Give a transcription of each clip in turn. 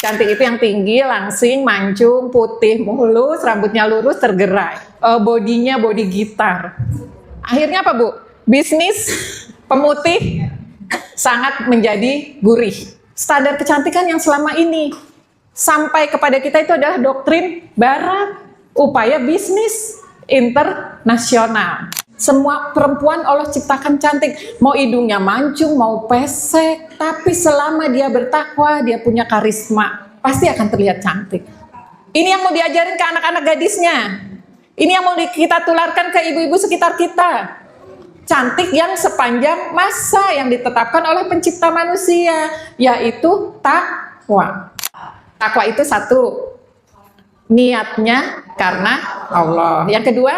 Cantik itu yang tinggi, langsing, mancung, putih, mulus, rambutnya lurus, tergerai. Bodinya body gitar. Akhirnya apa, Bu? Bisnis pemutih sangat menjadi gurih. Standar kecantikan yang selama ini sampai kepada kita itu adalah doktrin barat, upaya bisnis internasional. Semua perempuan Allah ciptakan cantik, mau hidungnya mancung, mau pesek, tapi selama dia bertakwa, dia punya karisma, pasti akan terlihat cantik. Ini yang mau diajarin ke anak-anak gadisnya. Ini yang mau kita tularkan ke ibu-ibu sekitar kita. Cantik yang sepanjang masa yang ditetapkan oleh pencipta manusia, yaitu takwa. Takwa itu satu, niatnya karena Allah. Yang kedua,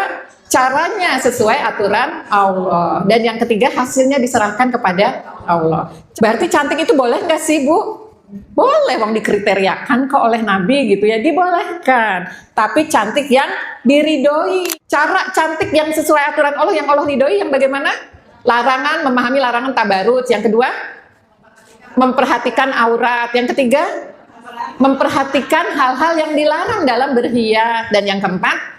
caranya sesuai aturan Allah. Dan yang ketiga, hasilnya diserahkan kepada Allah. Berarti cantik itu boleh nggak sih, Bu? Boleh, wong dikriteriakan kok oleh Nabi gitu ya, dibolehkan. Tapi cantik yang diridhoi. Cara cantik yang sesuai aturan Allah, yang Allah ridhoi, yang bagaimana? Larangan, memahami larangan tabarut. Yang kedua, memperhatikan aurat. Yang ketiga, memperhatikan hal-hal yang dilarang dalam berhias. Dan yang keempat,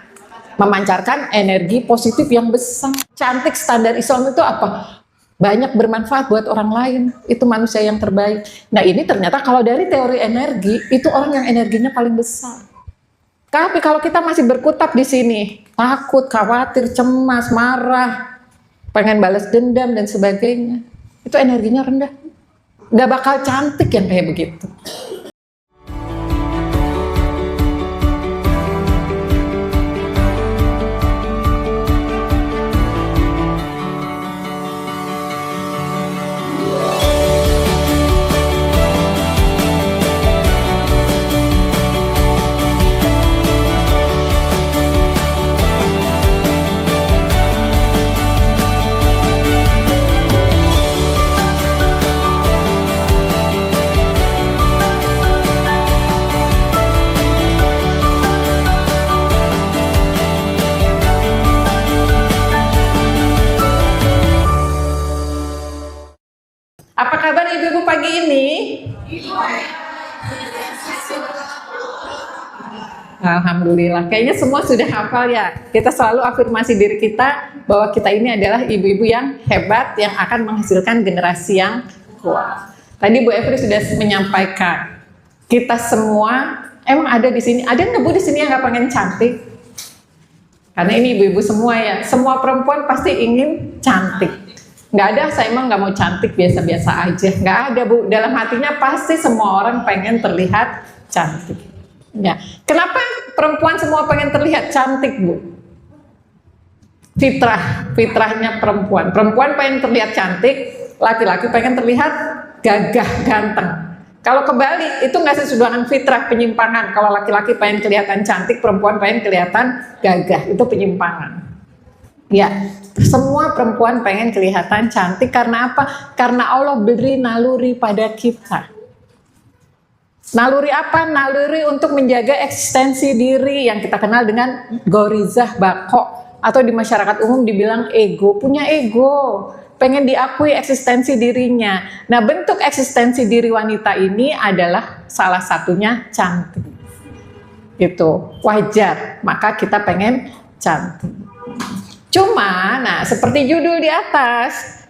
memancarkan energi positif yang besar. Cantik standar Islam itu apa? Banyak bermanfaat buat orang lain, itu manusia yang terbaik. Nah ini ternyata kalau dari teori energi, itu orang yang energinya paling besar. Tapi kalau kita masih berkutat di sini, takut, khawatir, cemas, marah, pengen balas dendam dan sebagainya, itu energinya rendah. Gak bakal cantik yang kayak begitu. Apa kabar ibu-ibu pagi ini? Alhamdulillah, kayaknya semua sudah hafal ya. Kita selalu afirmasi diri kita bahwa kita ini adalah ibu-ibu yang hebat, yang akan menghasilkan generasi yang kuat. Tadi Bu Evri sudah menyampaikan, kita semua emang ada di sini. Ada nggak Bu di sini yang nggak pengen cantik? Karena ini ibu-ibu semua ya. Semua perempuan pasti ingin cantik. Nggak ada, saya emang nggak mau cantik, biasa-biasa aja. Nggak ada Bu, dalam hatinya pasti semua orang pengen terlihat cantik. Ya, kenapa perempuan semua pengen terlihat cantik Bu? Fitrahnya perempuan. Perempuan pengen terlihat cantik, laki-laki pengen terlihat gagah, ganteng. Kalau kebalik, itu nggak sesuai dengan fitrah, penyimpangan. Kalau laki-laki pengen kelihatan cantik, perempuan pengen kelihatan gagah, itu penyimpangan. Ya, semua perempuan pengen kelihatan cantik karena apa? Karena Allah beri naluri pada kita. Naluri apa? Naluri untuk menjaga eksistensi diri yang kita kenal dengan gorizah bako, atau di masyarakat umum dibilang ego. Punya ego, pengen diakui eksistensi dirinya. Nah, bentuk eksistensi diri wanita ini adalah salah satunya cantik. Itu wajar, maka kita pengen cantik. Cuma, nah seperti judul di atas,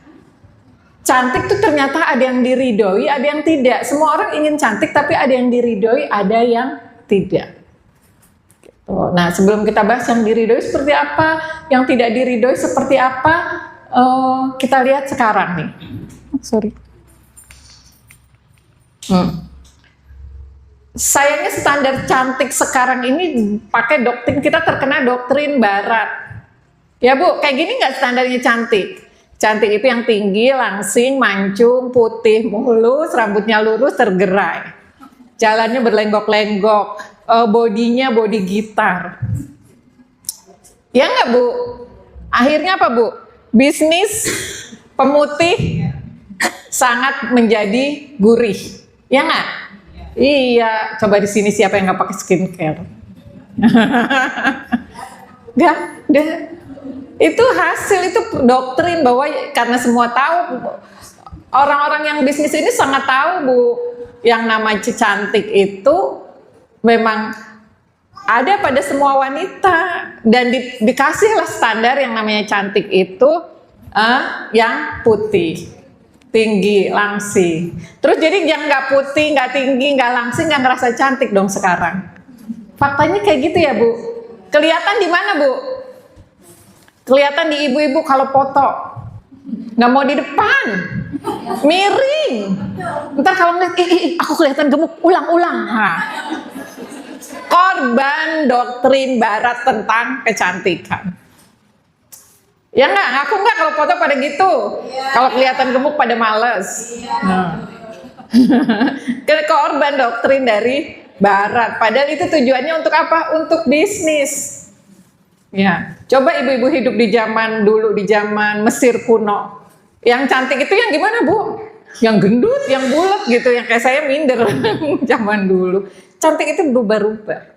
cantik tuh ternyata ada yang diridhoi, ada yang tidak. Semua orang ingin cantik, tapi ada yang diridhoi, ada yang tidak. Gitu. Nah, sebelum kita bahas yang diridhoi seperti apa, yang tidak diridhoi seperti apa, kita lihat sekarang nih. Sorry. Sayangnya standar cantik sekarang ini pakai doktrin, kita terkena doktrin barat. Ya Bu, kayak gini nggak standarnya cantik? Cantik itu yang tinggi, langsing, mancung, putih, mulus, rambutnya lurus, tergerai. Jalannya berlenggok-lenggok, bodinya body gitar. Ya nggak Bu? Akhirnya apa Bu? Bisnis pemutih sangat menjadi gurih. Ya nggak? Iya, coba di sini siapa yang nggak pakai skincare? Nggak, deh. Itu hasil, itu doktrin bahwa karena semua tahu, orang-orang yang bisnis ini sangat tahu Bu, yang namanya cantik itu memang ada pada semua wanita dan dikasihlah standar yang namanya cantik itu yang putih, tinggi, langsing. Terus jadi yang nggak putih, nggak tinggi, nggak langsing, nggak ngerasa cantik dong sekarang. Faktanya kayak gitu ya Bu. Kelihatan di mana Bu? Kelihatan di ibu-ibu kalau foto, nggak mau di depan, miring. Ntar kalau ngeliat, aku kelihatan gemuk, ulang-ulang. Korban doktrin Barat tentang kecantikan. Ya nggak, aku nggak kalau foto pada gitu. Kalau kelihatan gemuk pada males. Korban doktrin dari Barat. Padahal itu tujuannya untuk apa? Untuk bisnis. Ya, coba ibu-ibu hidup di zaman dulu, di zaman Mesir kuno. Yang cantik itu yang gimana Bu? Yang gendut, yang bulat gitu, yang kayak saya minder zaman dulu. Cantik itu berubah-ubah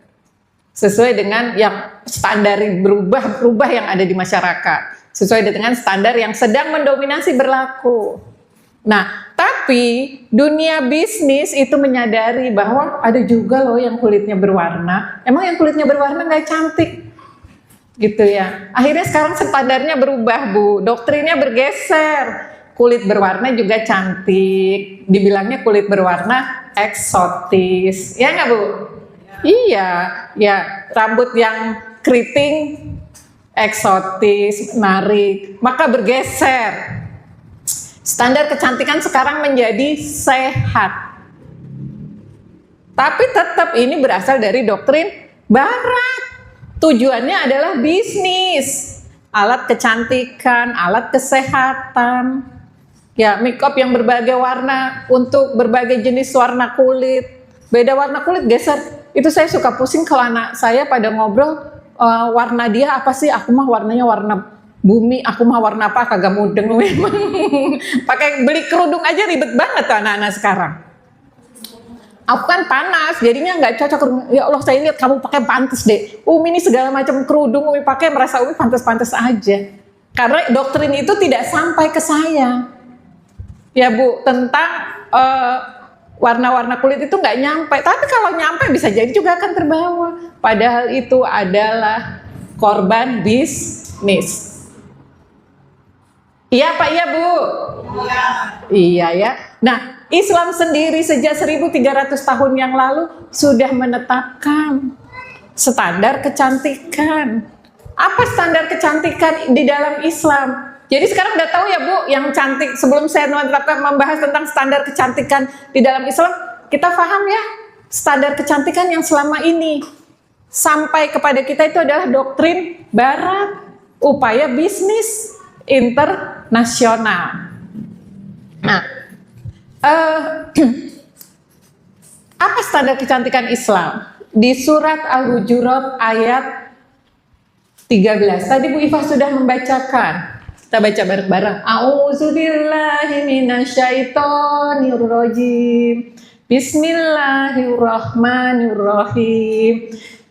sesuai dengan yang standar berubah yang ada di masyarakat, sesuai dengan standar yang sedang mendominasi berlaku. Nah, tapi dunia bisnis itu menyadari bahwa ada juga loh yang kulitnya berwarna. Emang yang kulitnya berwarna nggak cantik, gitu ya. Akhirnya sekarang standarnya berubah Bu, doktrinnya bergeser. Kulit berwarna juga cantik, dibilangnya kulit berwarna eksotis, ya nggak Bu? Iya, ya rambut yang keriting eksotis, menarik, maka bergeser. Standar kecantikan sekarang menjadi sehat. Tapi tetap ini berasal dari doktrin Barat. Tujuannya adalah bisnis, alat kecantikan, alat kesehatan. Ya, make up yang berbagai warna untuk berbagai jenis warna kulit. Beda warna kulit geser. Itu saya suka pusing kalau anak saya pada ngobrol, warna dia apa sih? Aku mah warnanya warna bumi, aku mah warna apa? Kagak mudeng memang. Pakai beli kerudung aja ribet banget tuh anak-anak sekarang. Aku kan panas, jadinya nggak cocok. Ya Allah, saya lihat kamu pakai pantas deh. Umi ini segala macam kerudung Umi pakai, merasa Umi pantas-pantas aja. Karena doktrin itu tidak sampai ke saya. Ya Bu, tentang warna-warna kulit itu nggak nyampe, tapi kalau nyampe bisa jadi juga akan terbawa. Padahal itu adalah korban bisnis. Iya Pak, iya Bu? Iya ya. Nah, Islam sendiri sejak 1300 tahun yang lalu sudah menetapkan standar kecantikan. Apa standar kecantikan di dalam Islam? Jadi sekarang udah tahu ya Bu, yang cantik. Sebelum saya menetapkan membahas tentang standar kecantikan di dalam Islam, kita paham ya, standar kecantikan yang selama ini sampai kepada kita itu adalah doktrin Barat, upaya bisnis internasional. Nah, apa standar kecantikan Islam? Di surat Al-Hujurat ayat 13. Tadi Bu Iva sudah membacakan. Kita baca bareng-bareng. A'udzubillahi minasyaitonirrajim. Bismillahirrahmanirrahim.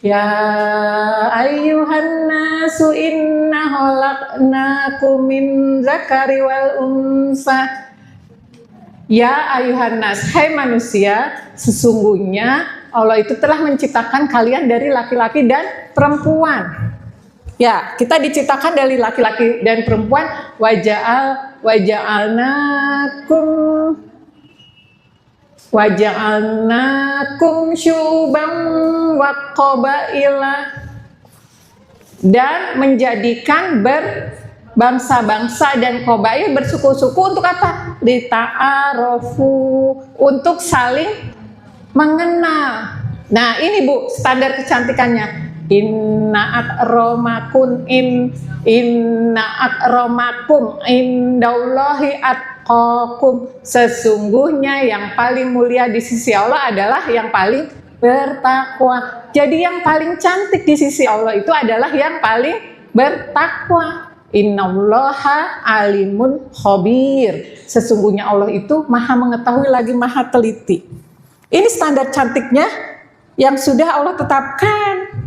Ya ayyuhan nasu inna khalaqnakum min dzakari wal unsa. Ya ayyuhan nas, hai manusia, sesungguhnya Allah itu telah menciptakan kalian dari laki-laki dan perempuan. Ya, kita diciptakan dari laki-laki dan perempuan. Waja'alnakum syu'ban wa qabaila, dan menjadikan berbangsa-bangsa dan qabail, bersuku-suku untuk apa? Lita'arofu, untuk saling mengenal. Nah, ini Bu standar kecantikannya. Inna akramakum indallahi atqakum. Sesungguhnya yang paling mulia di sisi Allah adalah yang paling bertakwa. Jadi yang paling cantik di sisi Allah itu adalah yang paling bertakwa. Innallaha alimun khabir. Sesungguhnya Allah itu maha mengetahui lagi maha teliti. Ini standar cantiknya yang sudah Allah tetapkan.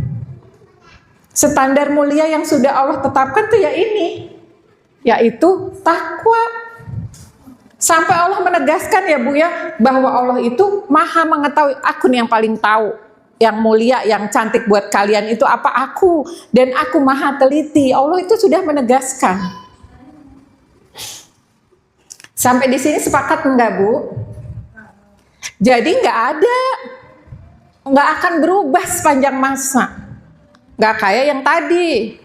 Standar mulia yang sudah Allah tetapkan tuh ya ini, yaitu takwa. Sampai Allah menegaskan ya Bu ya, bahwa Allah itu maha mengetahui. Aku nih yang paling tahu, yang mulia, yang cantik buat kalian itu apa aku, dan aku maha teliti. Allah itu sudah menegaskan. Sampai di sini sepakat enggak Bu? Jadi nggak akan berubah sepanjang masa. Nggak kayak yang tadi.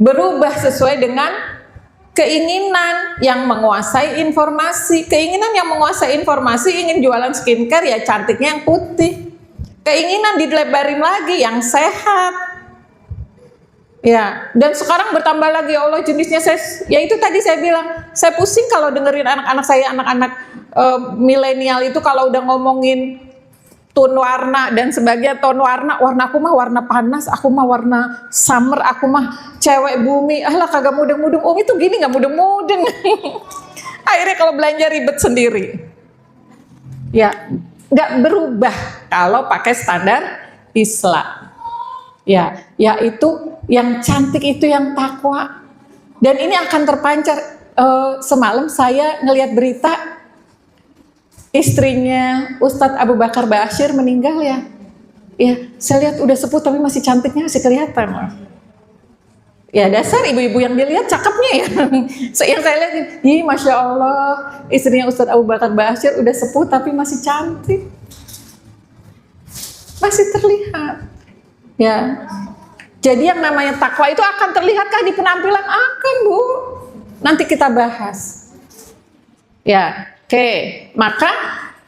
Berubah sesuai dengan keinginan yang menguasai informasi. Keinginan yang menguasai informasi ingin jualan skincare ya cantiknya yang putih. Keinginan dilebarin lagi yang sehat. Ya, dan sekarang bertambah lagi ya Allah jenisnya. Ya itu tadi saya bilang, saya pusing kalau dengerin anak-anak saya, anak-anak milenial itu kalau udah ngomongin tone warna dan sebagainya. Tone warna aku mah warna panas, aku mah warna summer, aku mah cewek bumi. Alah kagak mudeng-mudeng, itu gini nggak mudeng-mudeng. Akhirnya kalau belanja ribet sendiri. Ya, nggak berubah kalau pakai standar Islam. Ya, yaitu yang cantik itu yang takwa. Dan ini akan terpancar. Semalam saya ngelihat berita istrinya Ustadz Abu Bakar Ba'asyir meninggal ya. Ya, saya lihat udah sepuh tapi masih cantiknya masih kelihatan. Ya dasar ibu-ibu yang dilihat cakepnya ya. Yang saya lihat, Masya Allah, istrinya Ustadz Abu Bakar Ba'asyir udah sepuh tapi masih cantik. Masih terlihat. Ya, jadi yang namanya takwa itu akan terlihatkah di penampilan? Akan Bu, nanti kita bahas. Ya, oke. Maka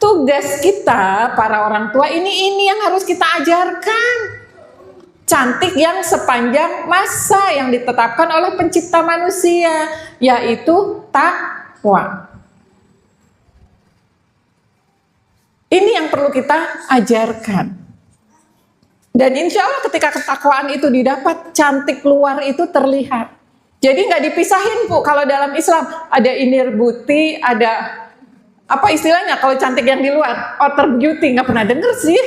tugas kita para orang tua ini yang harus kita ajarkan. Cantik yang sepanjang masa yang ditetapkan oleh pencipta manusia, yaitu takwa. Ini yang perlu kita ajarkan. Dan insya Allah ketika ketakwaan itu didapat, cantik luar itu terlihat. Jadi nggak dipisahin Bu. Kalau dalam Islam ada inner beauty, ada apa istilahnya kalau cantik yang di luar, outer beauty. Nggak pernah denger sih.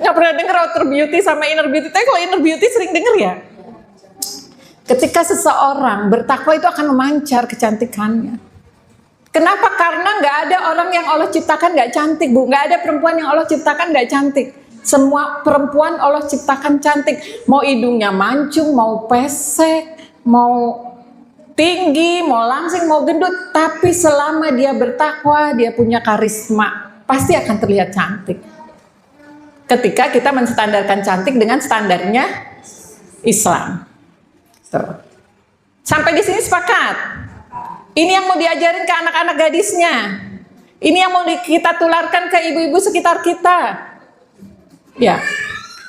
Nggak pernah denger outer beauty sama inner beauty. Tapi kalau inner beauty sering denger ya. Ketika seseorang bertakwa itu akan memancar kecantikannya. Kenapa? Karena nggak ada orang yang Allah ciptakan nggak cantik Bu. Nggak ada perempuan yang Allah ciptakan nggak cantik. Semua perempuan Allah ciptakan cantik. Mau hidungnya mancung, mau pesek, mau tinggi, mau langsing, mau gendut. Tapi selama dia bertakwa, dia punya karisma, pasti akan terlihat cantik. Ketika kita menstandarkan cantik dengan standarnya Islam. Sampai di sini sepakat? Ini yang mau diajarin ke anak-anak gadisnya. Ini yang mau kita tularkan ke ibu-ibu sekitar kita.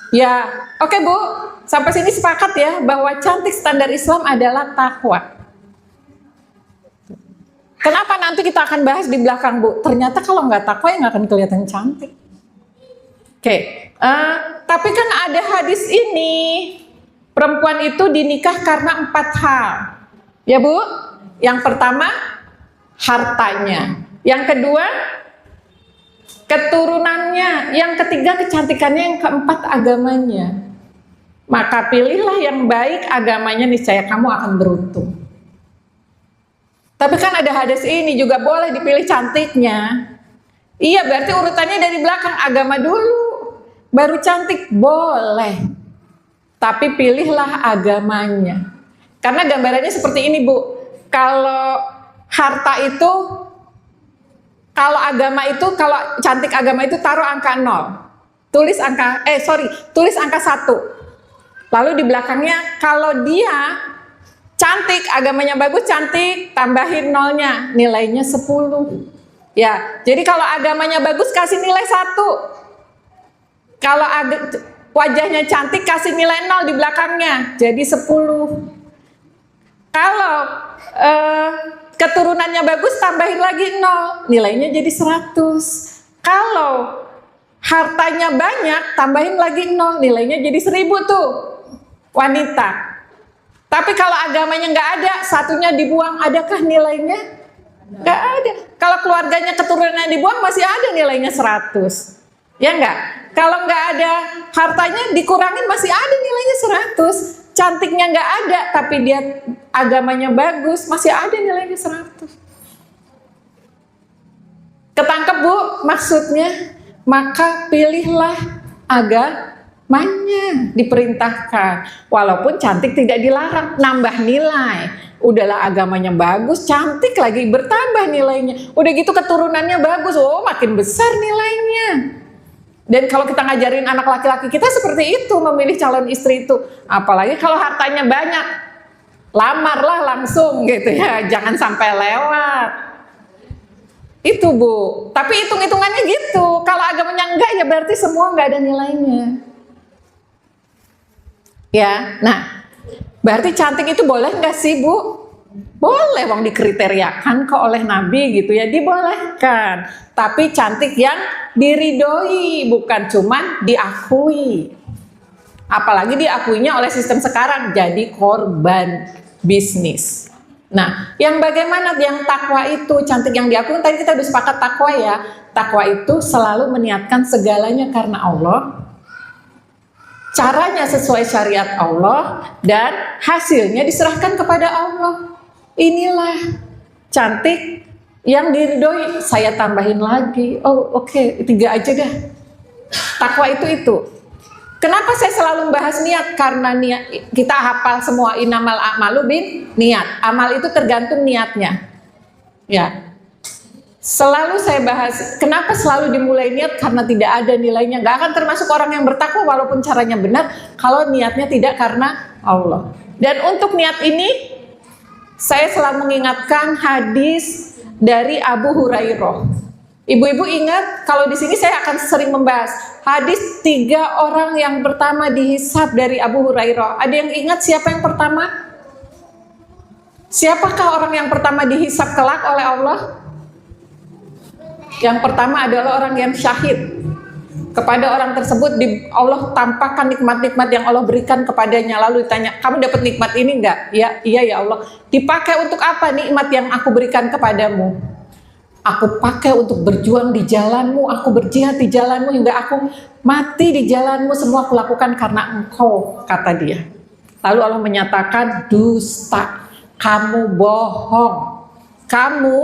Ya, oke Bu, sampai sini sepakat ya bahwa cantik standar Islam adalah takwa. Kenapa nanti kita akan bahas di belakang Bu? Ternyata kalau nggak takwa ya nggak akan kelihatan cantik. Oke, tapi kan ada hadis ini, perempuan itu dinikah karena 4 hal. Ya Bu, yang pertama hartanya, yang kedua keturunannya, yang ketiga kecantikannya, yang keempat agamanya. Maka pilihlah yang baik agamanya, niscaya kamu akan beruntung. Tapi kan ada hadis ini juga boleh dipilih cantiknya. Iya, berarti urutannya dari belakang, agama dulu baru cantik, boleh. Tapi pilihlah agamanya. Karena gambarannya seperti ini Bu. Kalau harta itu, kalau agama itu, kalau cantik agama itu taruh angka 0. Tulis angka 1. Lalu di belakangnya kalau dia cantik, agamanya bagus, cantik, tambahin 0-nya, nilainya 10. Ya, jadi kalau agamanya bagus kasih nilai 1. Kalau wajahnya cantik kasih nilai 0 di belakangnya, jadi 10. Kalau keturunannya bagus tambahin lagi 0, nilainya jadi 100. Kalau hartanya banyak tambahin lagi 0, nilainya jadi 1000 tuh wanita. Tapi kalau agamanya nggak ada, satunya dibuang, adakah nilainya? Nggak ada. Kalau keluarganya keturunannya dibuang masih ada nilainya 100. Ya nggak? Kalau nggak ada hartanya dikurangin masih ada nilainya 100. Cantiknya nggak ada tapi dia agamanya bagus masih ada nilainya 100. Bu maksudnya? Maka pilihlah agamanya, diperintahkan. Walaupun cantik tidak dilarang, nambah nilai. Udahlah agamanya bagus, cantik lagi, bertambah nilainya. Udah gitu keturunannya bagus, oh makin besar nilainya. Dan kalau kita ngajarin anak laki-laki kita seperti itu, memilih calon istri itu. Apalagi kalau hartanya banyak, lamarlah langsung gitu ya, jangan sampai lewat. Itu Bu, tapi hitung-hitungannya gitu. Kalau agamanya enggak ya berarti semua enggak ada nilainya. Ya, nah berarti cantik itu boleh enggak sih Bu? Boleh, wong dikriteriakan kok oleh Nabi gitu ya, dibolehkan. Tapi cantik yang diridhoi, bukan cuman diakui. Apalagi diakuinya oleh sistem sekarang, jadi korban bisnis. Nah, yang bagaimana yang takwa itu, cantik yang diakui, tadi kita udah sepakat takwa ya. Takwa itu selalu meniatkan segalanya karena Allah, caranya sesuai syariat Allah, dan hasilnya diserahkan kepada Allah. Inilah cantik yang diridhoi. Saya tambahin lagi, oh oke, 3 aja dah. Takwa itu. Kenapa saya selalu membahas niat? Karena niat, kita hafal semua innamal a'malu bin niat. Amal itu tergantung niatnya. Ya. Selalu saya bahas, kenapa selalu dimulai niat? Karena tidak ada nilainya. Gak akan termasuk orang yang bertakwa walaupun caranya benar, kalau niatnya tidak karena Allah. Dan untuk niat ini, saya selalu mengingatkan hadis dari Abu Hurairah. Ibu-ibu ingat, kalau di sini saya akan sering membahas hadis 3 orang yang pertama dihisab dari Abu Hurairah. Ada yang ingat siapa yang pertama? Siapakah orang yang pertama dihisab kelak oleh Allah? Yang pertama adalah orang yang syahid. Kepada orang tersebut Allah tampakkan nikmat-nikmat yang Allah berikan kepadanya. Lalu ditanya, kamu dapat nikmat ini enggak? Ya, iya ya Allah. Dipakai untuk apa nikmat yang aku berikan kepadamu? Aku pakai untuk berjuang di jalanmu, aku berjihad di jalanmu hingga aku mati di jalanmu, semua aku lakukan karena engkau, kata dia. Lalu Allah menyatakan, dusta, kamu bohong, kamu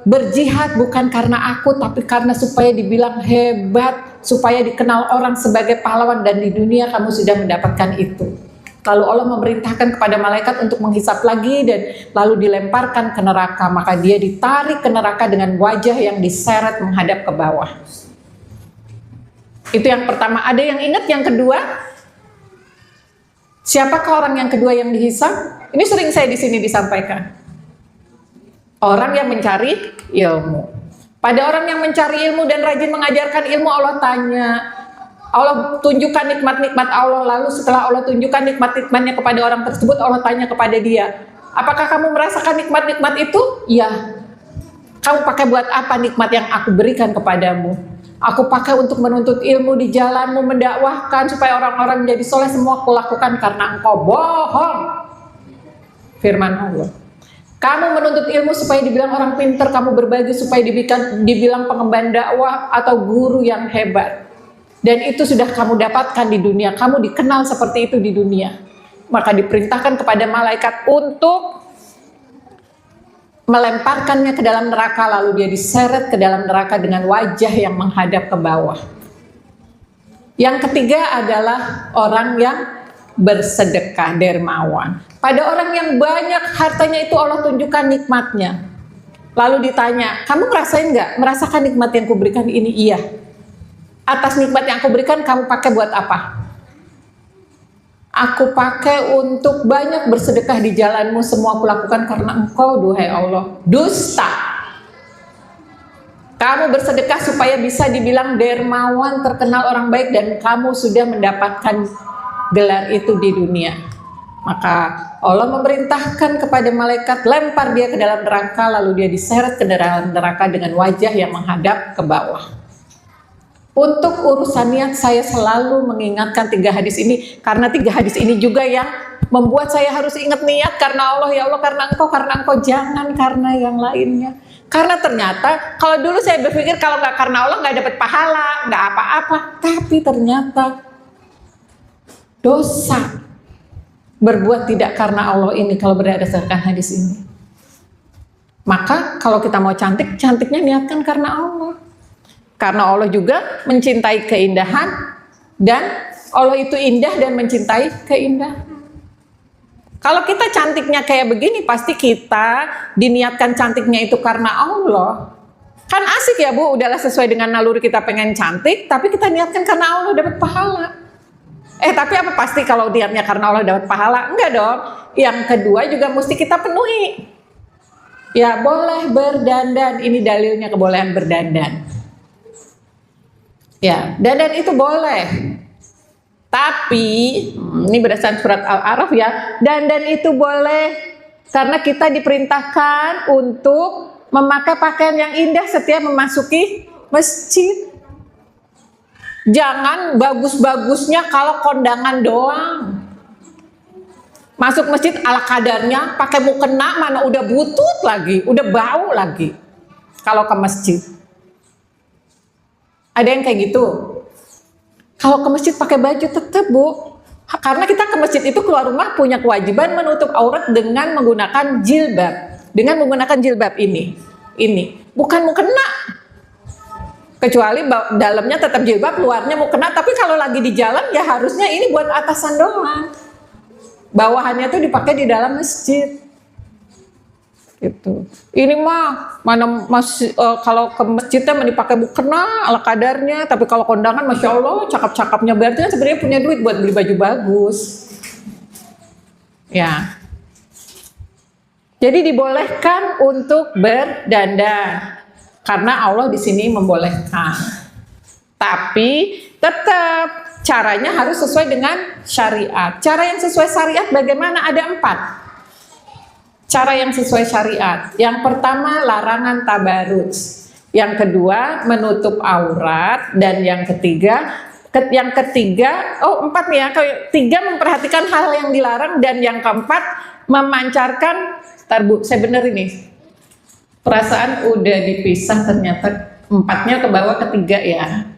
berjihad bukan karena aku, tapi karena supaya dibilang hebat, supaya dikenal orang sebagai pahlawan, dan di dunia kamu sudah mendapatkan itu. Lalu Allah memerintahkan kepada malaikat untuk menghisap lagi dan lalu dilemparkan ke neraka. Maka dia ditarik ke neraka dengan wajah yang diseret menghadap ke bawah. Itu yang pertama. Ada yang ingat yang kedua? Siapakah orang yang kedua yang dihisap? Ini sering saya di sini disampaikan. Orang yang mencari ilmu. Pada orang yang mencari ilmu dan rajin mengajarkan ilmu, Allah tanya, Allah tunjukkan nikmat-nikmat Allah, lalu setelah Allah tunjukkan nikmat-nikmatnya kepada orang tersebut, Allah tanya kepada dia, apakah kamu merasakan nikmat-nikmat itu? Ya. Kamu pakai buat apa nikmat yang aku berikan kepadamu? Aku pakai untuk menuntut ilmu di jalanmu, mendakwahkan supaya orang-orang menjadi soleh, semua aku lakukan karena engkau bohong. Firman Allah. Kamu menuntut ilmu supaya dibilang orang pintar, kamu berbagi supaya dibilang pengemban dakwah atau guru yang hebat. Dan itu sudah kamu dapatkan di dunia, kamu dikenal seperti itu di dunia. Maka diperintahkan kepada malaikat untuk melemparkannya ke dalam neraka, lalu dia diseret ke dalam neraka dengan wajah yang menghadap ke bawah. Yang ketiga adalah orang yang bersedekah, dermawan. Pada orang yang banyak hartanya itu Allah tunjukkan nikmatnya. Lalu ditanya, kamu ngerasain nggak? Merasakan nikmat yang kuberikan ini? Iya. Atas nikmat yang aku berikan kamu pakai buat apa? Aku pakai untuk banyak bersedekah di jalanmu, semua aku lakukan karena engkau, duhai Allah. Dusta. Kamu bersedekah supaya bisa dibilang dermawan, terkenal orang baik, dan kamu sudah mendapatkan gelar itu di dunia. Maka Allah memerintahkan kepada malaikat, lempar dia ke dalam neraka, lalu dia diseret ke dalam neraka dengan wajah yang menghadap ke bawah. Untuk urusan niat saya selalu mengingatkan 3 hadis ini, karena 3 hadis ini juga yang membuat saya harus ingat niat karena Allah, ya Allah karena engkau, jangan karena yang lainnya. Karena ternyata kalau dulu saya berpikir kalau nggak karena Allah nggak dapat pahala, nggak apa-apa, tapi ternyata dosa berbuat tidak karena Allah ini kalau berdasarkan hadis ini. Maka kalau kita mau cantik, cantiknya niatkan karena Allah. Karena Allah juga mencintai keindahan, dan Allah itu indah dan mencintai keindahan. Kalau kita cantiknya kayak begini, pasti kita diniatkan cantiknya itu karena Allah. Kan asik ya Bu, udahlah sesuai dengan naluri kita pengen cantik, tapi kita niatkan karena Allah dapat pahala. Tapi apa pasti kalau niatnya karena Allah dapat pahala? Enggak dong. Yang kedua juga mesti kita penuhi. Ya boleh berdandan, ini dalilnya kebolehan berdandan. Ya, dandan itu boleh. Tapi, ini berdasarkan surat Al-A'raf ya, dandan itu boleh karena kita diperintahkan untuk memakai pakaian yang indah setiap memasuki masjid. Jangan bagus-bagusnya kalau kondangan doang. Masuk masjid ala kadarnya, pakai mukena, mana udah butut lagi, udah bau lagi. Kalau ke masjid. Ada yang kayak gitu. Kalau ke masjid pakai baju tetap Bu. Karena kita ke masjid itu keluar rumah punya kewajiban menutup aurat dengan menggunakan jilbab. Dengan menggunakan jilbab ini. Bukan mukena. Kecuali dalamnya tetap jilbab, luarnya mukena. Tapi kalau lagi di jalan ya harusnya ini buat atasan doang. Bawahannya tuh dipakai di dalam masjid. Gitu. Ini mah mana masih kalau ke masjidnya dipakai mukena ala kadarnya, tapi kalau kondangan masya Allah cakap-cakapnya, berarti kan sebenarnya punya duit buat beli baju bagus. Ya. Jadi dibolehkan untuk berdandan karena Allah di sini membolehkan. Tapi tetap caranya harus sesuai dengan syariat. Cara yang sesuai syariat bagaimana? Ada 4. Cara yang sesuai syariat. Yang pertama larangan tabarruj. Yang kedua menutup aurat, dan yang ketiga 4 nih ya. Ketiga memperhatikan hal yang dilarang, dan yang keempat memancarkan. Bu, saya bener ini. Perasaan udah dipisah ternyata 4-nya ke bawah, ketiga ya.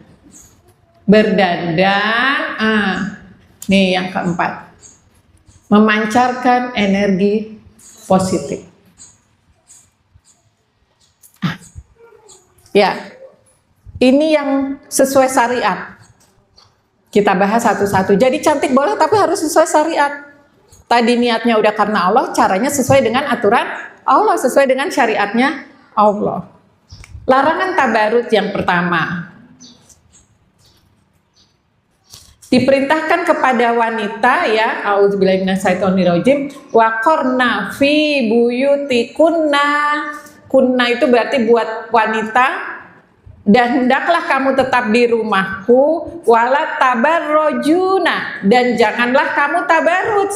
Berdandan. Nih yang keempat. Memancarkan energi positif. Ya, ini yang sesuai syariat. Kita bahas satu-satu. Jadi cantik boleh, tapi harus sesuai syariat. Tadi niatnya udah karena Allah, caranya sesuai dengan aturan Allah, sesuai dengan syariatnya Allah. Larangan tabarruj yang pertama. Diperintahkan kepada wanita ya, auzubillahi minasyaitonirrajim, wa qarna fi buyutikunna. Kunna itu berarti buat wanita, dan hendaklah kamu tetap di rumahku, wala tabarrojuna, dan janganlah kamu tabarruj.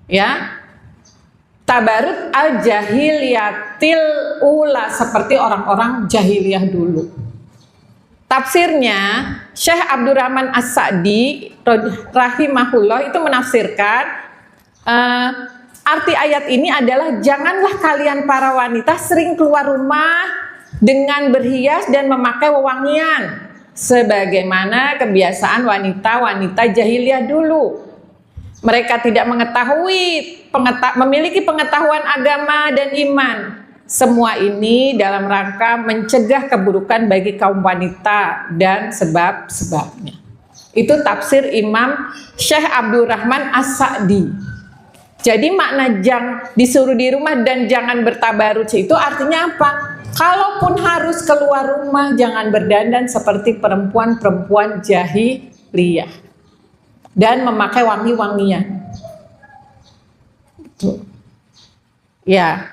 Ya. Tabarruj al-jahiliyatil ula, seperti orang-orang jahiliyah dulu. Tafsirnya Syekh Abdurrahman As-Sa'di rahimahullah itu menafsirkan arti ayat ini adalah janganlah kalian para wanita sering keluar rumah dengan berhias dan memakai wewangian sebagaimana kebiasaan wanita-wanita jahiliyah dulu. Mereka tidak memiliki pengetahuan agama dan iman. Semua ini dalam rangka mencegah keburukan bagi kaum wanita dan sebab-sebabnya. Itu tafsir Imam Syekh Abdurrahman As-Sa'di. Jadi makna disuruh di rumah dan jangan bertabarruj itu artinya apa? Kalaupun harus keluar rumah, jangan berdandan seperti perempuan-perempuan jahiliyah dan memakai wangi-wangian. Ya.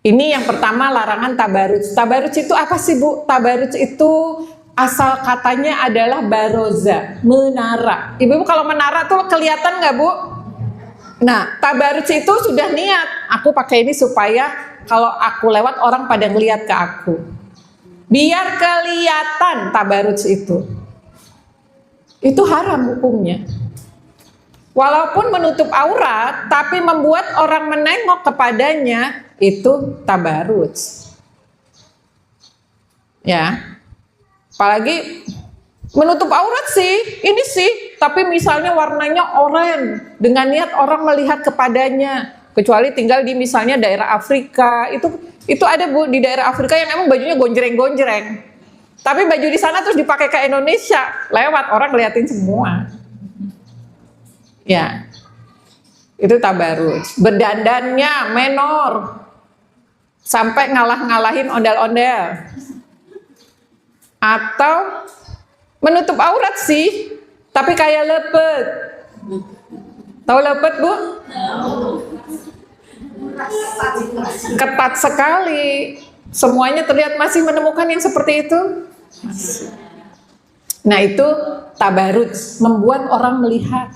Ini yang pertama larangan tabarruj. Tabarruj itu apa sih Bu? Tabarruj itu asal katanya adalah baroza, menara. Ibu kalau menara tuh kelihatan nggak Bu? Nah, tabarruj itu sudah niat. Aku pakai ini supaya kalau aku lewat orang pada ngeliat ke aku. Biar kelihatan tabarruj itu. Itu haram hukumnya. Walaupun menutup aurat, tapi membuat orang menengok kepadanya, itu tabarruj. Ya. Apalagi menutup aurat sih, ini sih, tapi misalnya warnanya oranye dengan niat orang melihat kepadanya. Kecuali tinggal di misalnya daerah Afrika, itu ada Bu di daerah Afrika yang emang bajunya gonjreng-gonjreng. Tapi baju di sana terus dipakai ke Indonesia, lewat orang ngeliatin semua. Ya. Itu tabarruj. Berdandannya menor. Sampai ngalah-ngalahin ondel-ondel. Atau menutup aurat sih, tapi kayak lepet. Tahu lepet, Bu? Ketat sekali. Semuanya terlihat, masih menemukan yang seperti itu. Nah, itu tabarruj, membuat orang melihat.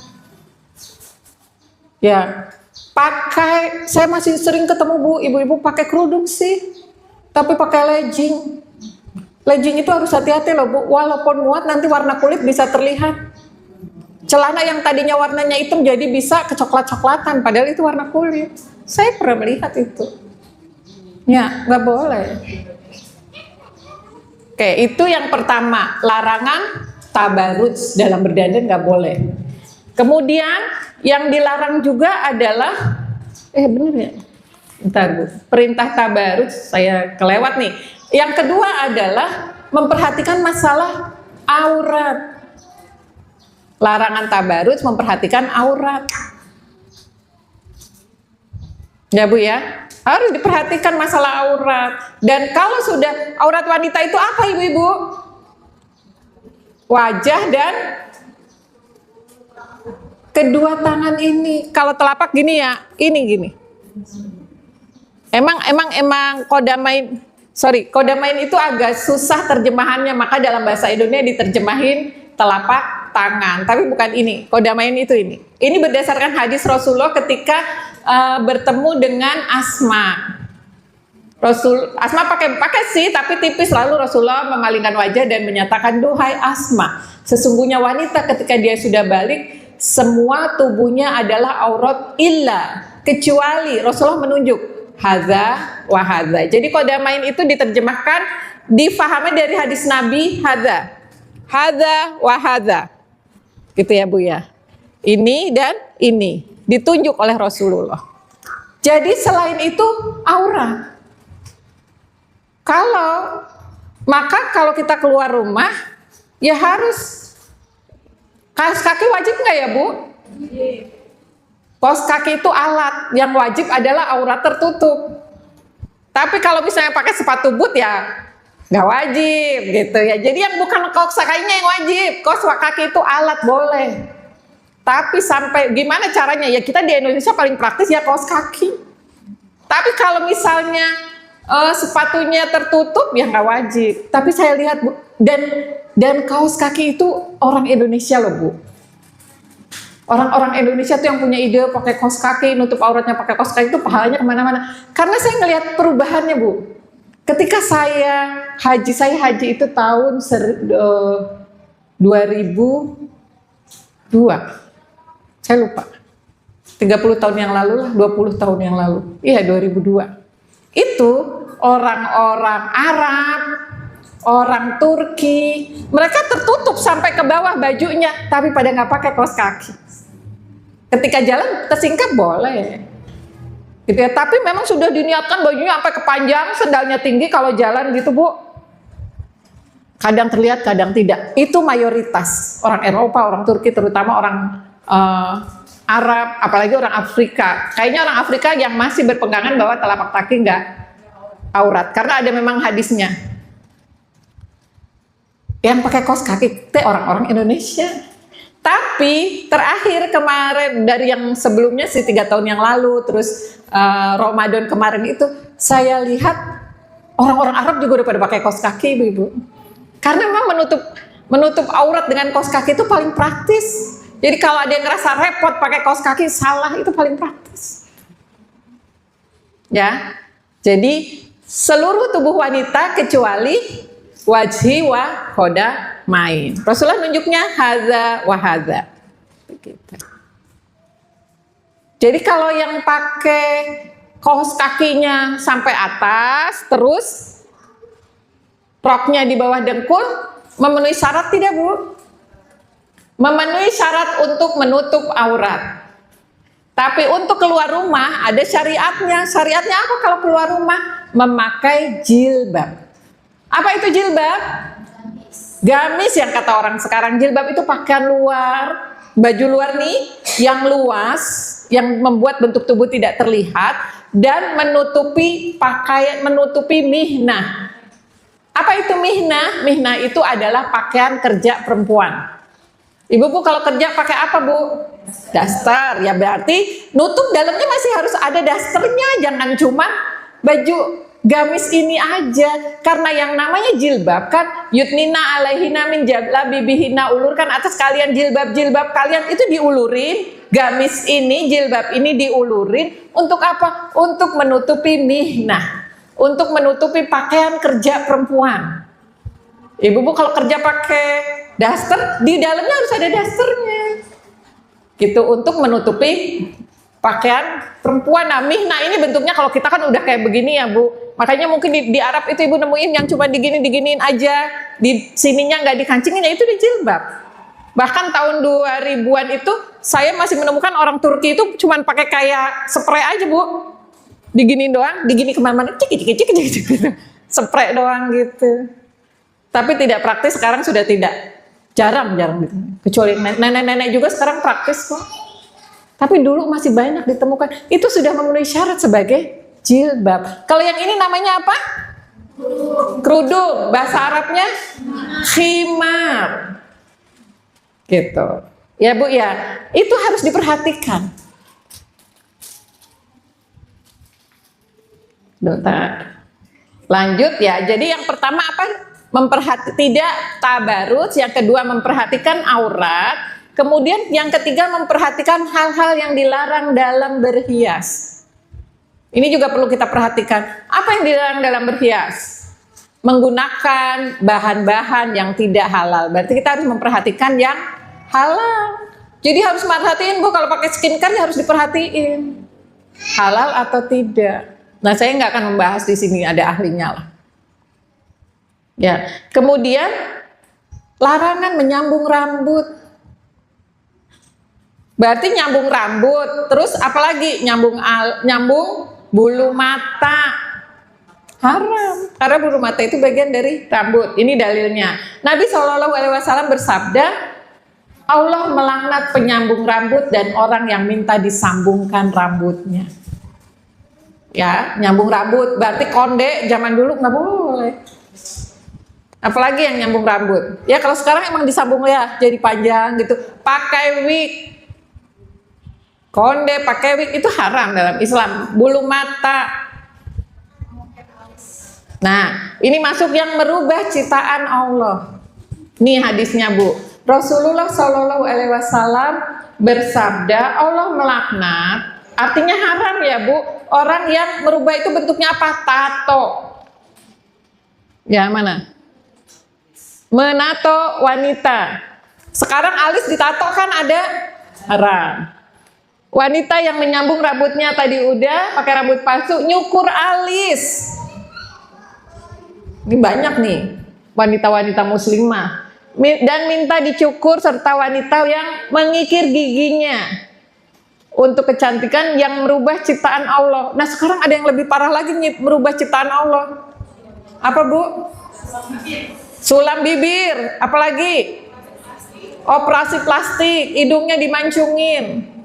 Ya, pakai, saya masih sering ketemu Bu, ibu-ibu pakai kerudung sih, tapi pakai legging. Legging itu harus hati-hati loh Bu, walaupun muat nanti warna kulit bisa terlihat. Celana yang tadinya warnanya hitam jadi bisa kecoklat-coklatan, padahal itu warna kulit. Saya pernah melihat itu. Ya, nggak boleh. Oke, itu yang pertama, larangan tabarruj dalam berdandan nggak boleh. Kemudian yang dilarang juga adalah, bener ya? Bentar Bu, perintah tabarruj saya kelewat nih. Yang kedua adalah memperhatikan masalah aurat. Larangan tabarruj memperhatikan aurat. Ya Bu ya, harus diperhatikan masalah aurat. Dan kalau sudah aurat wanita itu apa ibu-ibu? Wajah dan kedua tangan ini. Kalau telapak gini ya, ini gini. Emang kodamain itu agak susah terjemahannya, maka dalam bahasa Indonesia diterjemahin telapak tangan, tapi bukan ini. Kodamain itu ini. Ini berdasarkan hadis Rasulullah ketika bertemu dengan Asma. Asma pakai sih, tapi tipis, lalu Rasulullah memalingkan wajah dan menyatakan, "Duhai Asma, sesungguhnya wanita ketika dia sudah balik, semua tubuhnya adalah aurat illa, kecuali," Rasulullah menunjuk, "hadza wa hadza." Jadi kodamain itu diterjemahkan, difahami dari hadis Nabi, hadza wa hadza. Gitu ya Bu ya. Ini dan ini ditunjuk oleh Rasulullah. Jadi selain itu aurat. Kalau kita keluar rumah, ya harus kaos kaki wajib nggak ya Bu? Kaos kaki itu alat, yang wajib adalah aurat tertutup. Tapi kalau misalnya pakai sepatu boot ya nggak wajib gitu ya. Jadi yang bukan kaos kakinya yang wajib, kaos kaki itu alat boleh. Tapi sampai gimana caranya? Ya kita di Indonesia paling praktis ya kaos kaki. Tapi kalau misalnya sepatunya tertutup ya nggak wajib. Tapi saya lihat Bu, dan kaos kaki itu orang Indonesia loh Bu. Orang-orang Indonesia tuh yang punya ide pakai kaos kaki, nutup auratnya pakai kaos kaki, itu pahalanya kemana-mana. Karena saya ngelihat perubahannya Bu. Ketika saya haji itu tahun 2002. Saya lupa. 30 tahun yang lalu lah, 20 tahun yang lalu. Iya, 2002. Itu orang-orang Arab, orang Turki, mereka tertutup sampai ke bawah bajunya, tapi pada nggak pakai kaos kaki. Ketika jalan tersingkap boleh, gitu ya. Tapi memang sudah diniatkan bajunya sampai kepanjang, sendalnya tinggi kalau jalan gitu Bu. Kadang terlihat, kadang tidak. Itu mayoritas orang Eropa, orang Turki, terutama orang Arab, apalagi orang Afrika. Kayaknya orang Afrika yang masih berpegangan bahwa telapak kaki nggak aurat, karena ada memang hadisnya. Yang pakai kaos kaki itu orang-orang Indonesia. Tapi terakhir kemarin, dari yang sebelumnya sih 3 tahun yang lalu, terus Ramadan kemarin itu, saya lihat orang-orang Arab juga udah pada pakai kaos kaki, ibu-ibu. Karena memang menutup aurat dengan kaos kaki itu paling praktis. Jadi kalau ada yang ngerasa repot pakai kaos kaki, salah, itu paling praktis. Ya, jadi seluruh tubuh wanita kecuali wajhi wa kodamain. Rasulullah nunjuknya hadza wa hadza. Begitu. Jadi kalau yang pakai kaos kakinya sampai atas, terus roknya di bawah dengkul, memenuhi syarat tidak Bu? Memenuhi syarat untuk menutup aurat. Tapi untuk keluar rumah ada syariatnya. Syariatnya apa kalau keluar rumah? Memakai jilbab. Apa itu jilbab? Gamis yang kata orang sekarang. Jilbab itu pakaian luar, baju luar nih yang luas, yang membuat bentuk tubuh tidak terlihat dan menutupi pakaian, menutupi mihnah. Apa itu mihnah? Mihnah itu adalah pakaian kerja perempuan. Ibu Bu kalau kerja pakai apa Bu? Daster. Ya berarti nutup dalamnya masih harus ada dasternya, jangan cuma baju gamis ini aja. Karena yang namanya jilbab kan yudnina alaihina min jalabibihinna, ulurkan atas kalian jilbab-jilbab kalian itu diulurin. Gamis ini, jilbab ini diulurin untuk apa? Untuk menutupi mihnah, untuk menutupi pakaian kerja perempuan. Ibu Bu kalau kerja pakai daster, di dalamnya harus ada dasternya gitu untuk menutupi pakaian perempuan. Nah mihnah ini bentuknya kalau kita kan udah kayak begini ya Bu, makanya mungkin di Arab itu Ibu nemuin yang cuma diginiin aja, di sininya nggak dikancingin, ya itu di jilbab. Bahkan tahun 2000-an itu saya masih menemukan orang Turki itu cuma pakai kayak spray aja Bu, diginiin doang, digini kemana-mana, cik gitu, spray doang gitu. Tapi tidak praktis, sekarang sudah tidak, jarang gitu. Kecuali nenek-nenek juga sekarang praktis kok. Tapi dulu masih banyak ditemukan. Itu sudah memenuhi syarat sebagai jilbab. Kalau yang ini namanya apa? Kerudung. Bahasa Arabnya khimar. Gitu. Ya Bu ya, itu harus diperhatikan. Lanjut ya. Jadi yang pertama apa? Tidak tabarut, yang kedua memperhatikan aurat, kemudian yang ketiga memperhatikan hal-hal yang dilarang dalam berhias. Ini juga perlu kita perhatikan. Apa yang dilarang dalam berhias? Menggunakan bahan-bahan yang tidak halal. Berarti kita harus memperhatikan yang halal. Jadi harus merhatiin Bu, kalau pakai skincare harus diperhatiin halal atau tidak. Nah saya nggak akan membahas di sini, ada ahlinya lah. Ya, kemudian larangan menyambung rambut. Berarti nyambung rambut, terus apalagi nyambung bulu mata. Haram, karena bulu mata itu bagian dari rambut. Ini dalilnya. Nabi SAW bersabda, Allah melaknat penyambung rambut dan orang yang minta disambungkan rambutnya. Ya, nyambung rambut, berarti konde zaman dulu nggak boleh. Apalagi yang nyambung rambut. Ya kalau sekarang emang disambung ya, jadi panjang gitu. Pakai wig. Konde pakai wig itu haram dalam Islam. Bulu mata. Nah, ini masuk yang merubah ciptaan Allah. Nih hadisnya Bu. Rasulullah SAW bersabda, Allah melaknat. Artinya haram ya Bu. Orang yang merubah itu bentuknya apa? Tato. Ya mana? Menato wanita. Sekarang alis ditato kan ada haram. Wanita yang menyambung rambutnya tadi udah pakai rambut palsu, nyukur alis. Ini banyak nih wanita-wanita muslimah. Dan minta dicukur serta wanita yang mengikir giginya untuk kecantikan yang merubah ciptaan Allah. Nah sekarang ada yang lebih parah lagi nih, merubah ciptaan Allah. Apa Bu? Sulam bibir, apalagi operasi plastik, hidungnya dimancungin.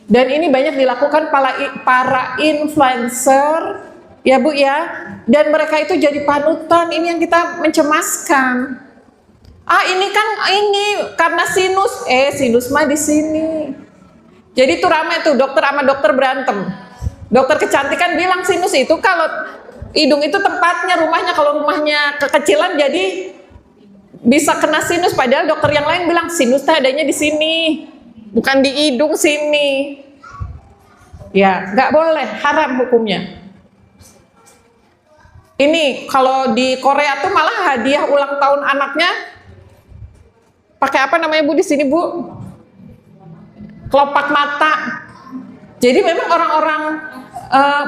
Dan ini banyak dilakukan para influencer, ya Bu ya. Dan mereka itu jadi panutan, ini yang kita mencemaskan. Ah ini kan karena sinus, sinus mah di sini. Jadi tuh ramai tuh dokter sama dokter berantem. Dokter kecantikan bilang sinus itu kalau hidung itu tempatnya, rumahnya, kalau rumahnya kekecilan jadi bisa kena sinus. Padahal dokter yang lain bilang sinus adanya di sini, bukan di hidung sini. Ya, nggak boleh, haram hukumnya. Ini kalau di Korea tuh malah hadiah ulang tahun anaknya pakai apa namanya Bu di sini Bu? Kelopak mata. Jadi memang orang-orang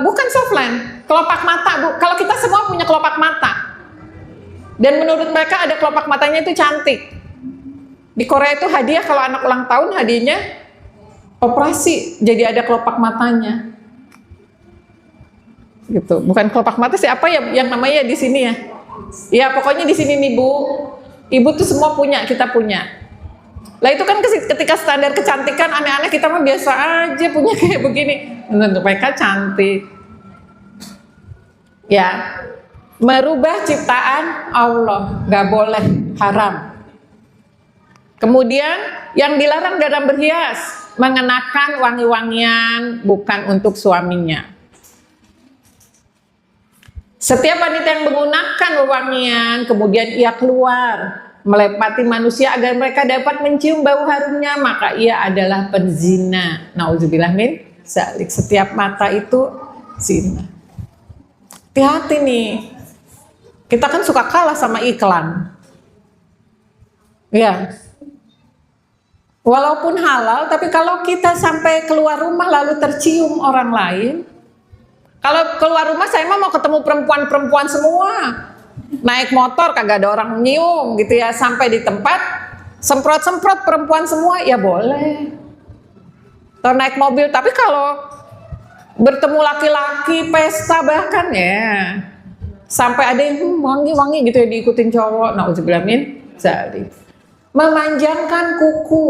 bukan softline, kelopak mata Bu. Kalau kita semua punya kelopak mata. Dan menurut mereka ada kelopak matanya itu cantik. Di Korea itu hadiah kalau anak ulang tahun hadiahnya operasi jadi ada kelopak matanya. Gitu. Bukan kelopak mata sih, apa ya yang namanya di sini ya? Ya pokoknya di sini nih Bu. Ibu tuh semua punya, kita punya. Lah itu kan ketika standar kecantikan aneh-aneh, kita mah biasa aja punya kayak begini. Tentu mereka cantik. Ya, merubah ciptaan Allah nggak boleh, haram. Kemudian yang dilarang dalam berhias, mengenakan wangi-wangian bukan untuk suaminya. Setiap wanita yang menggunakan wewangian, kemudian ia keluar melepati manusia agar mereka dapat mencium bau harumnya, maka ia adalah penzina. Nauzubillah min zalik. Setiap mata itu zina. Hati-hati nih. Kita kan suka kalah sama iklan. Ya. Walaupun halal, tapi kalau kita sampai keluar rumah lalu tercium orang lain, kalau keluar rumah saya mah mau ketemu perempuan-perempuan semua. Naik motor kagak ada orang nyium gitu ya, sampai di tempat semprot-semprot perempuan semua ya boleh. Atau naik mobil, tapi kalau bertemu laki-laki pesta bahkan ya sampai ada yang wangi-wangi gitu ya diikutin cowok. Nauzubillah min zalik. Memanjangkan kuku.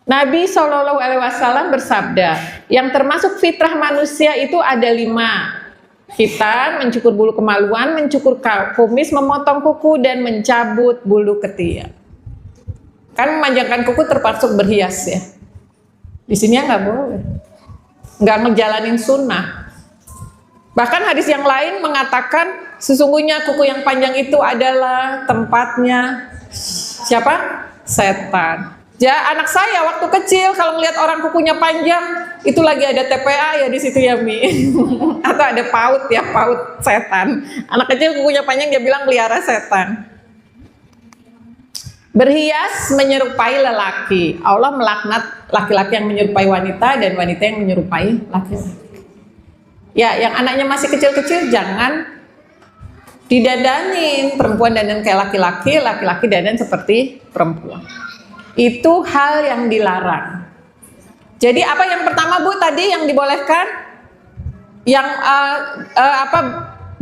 Nabi SAW bersabda, yang termasuk fitrah manusia itu ada 5. Khitan, mencukur bulu kemaluan, mencukur kumis, memotong kuku, dan mencabut bulu ketiak. Kan memanjangkan kuku termasuk berhias ya. Di sini nggak boleh, nggak ngejalanin sunnah. Bahkan hadis yang lain mengatakan sesungguhnya kuku yang panjang itu adalah tempatnya siapa? Setan. Ya, anak saya waktu kecil kalau ngelihat orang kukunya panjang, itu lagi ada TPA ya di situ ya Mi. Atau ada PAUD ya, PAUD setan. Anak kecil kukunya panjang dia bilang pelihara setan. Berhias menyerupai lelaki. Allah melaknat laki-laki yang menyerupai wanita dan wanita yang menyerupai laki-laki. Ya, yang anaknya masih kecil-kecil jangan didadanin. Perempuan dandan kayak laki-laki, laki-laki dandan seperti perempuan. Itu hal yang dilarang. Jadi apa yang pertama Bu tadi yang dibolehkan? Yang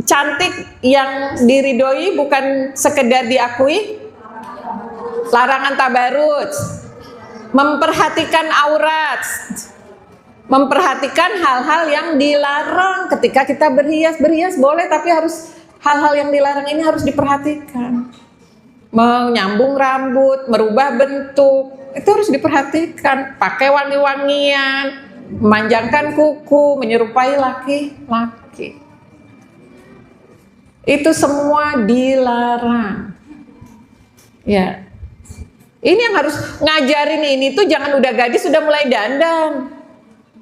cantik yang diridhoi bukan sekedar diakui. Larangan tabaruj. Memperhatikan aurat. Memperhatikan hal-hal yang dilarang ketika kita berhias. Berhias boleh tapi harus hal-hal yang dilarang ini harus diperhatikan. Menyambung rambut, merubah bentuk, itu harus diperhatikan. Pakai wangi-wangian, memanjangkan kuku, menyerupai laki-laki. Itu semua dilarang. Ya. Ini yang harus ngajarin ini tuh jangan udah gadis sudah mulai dandan.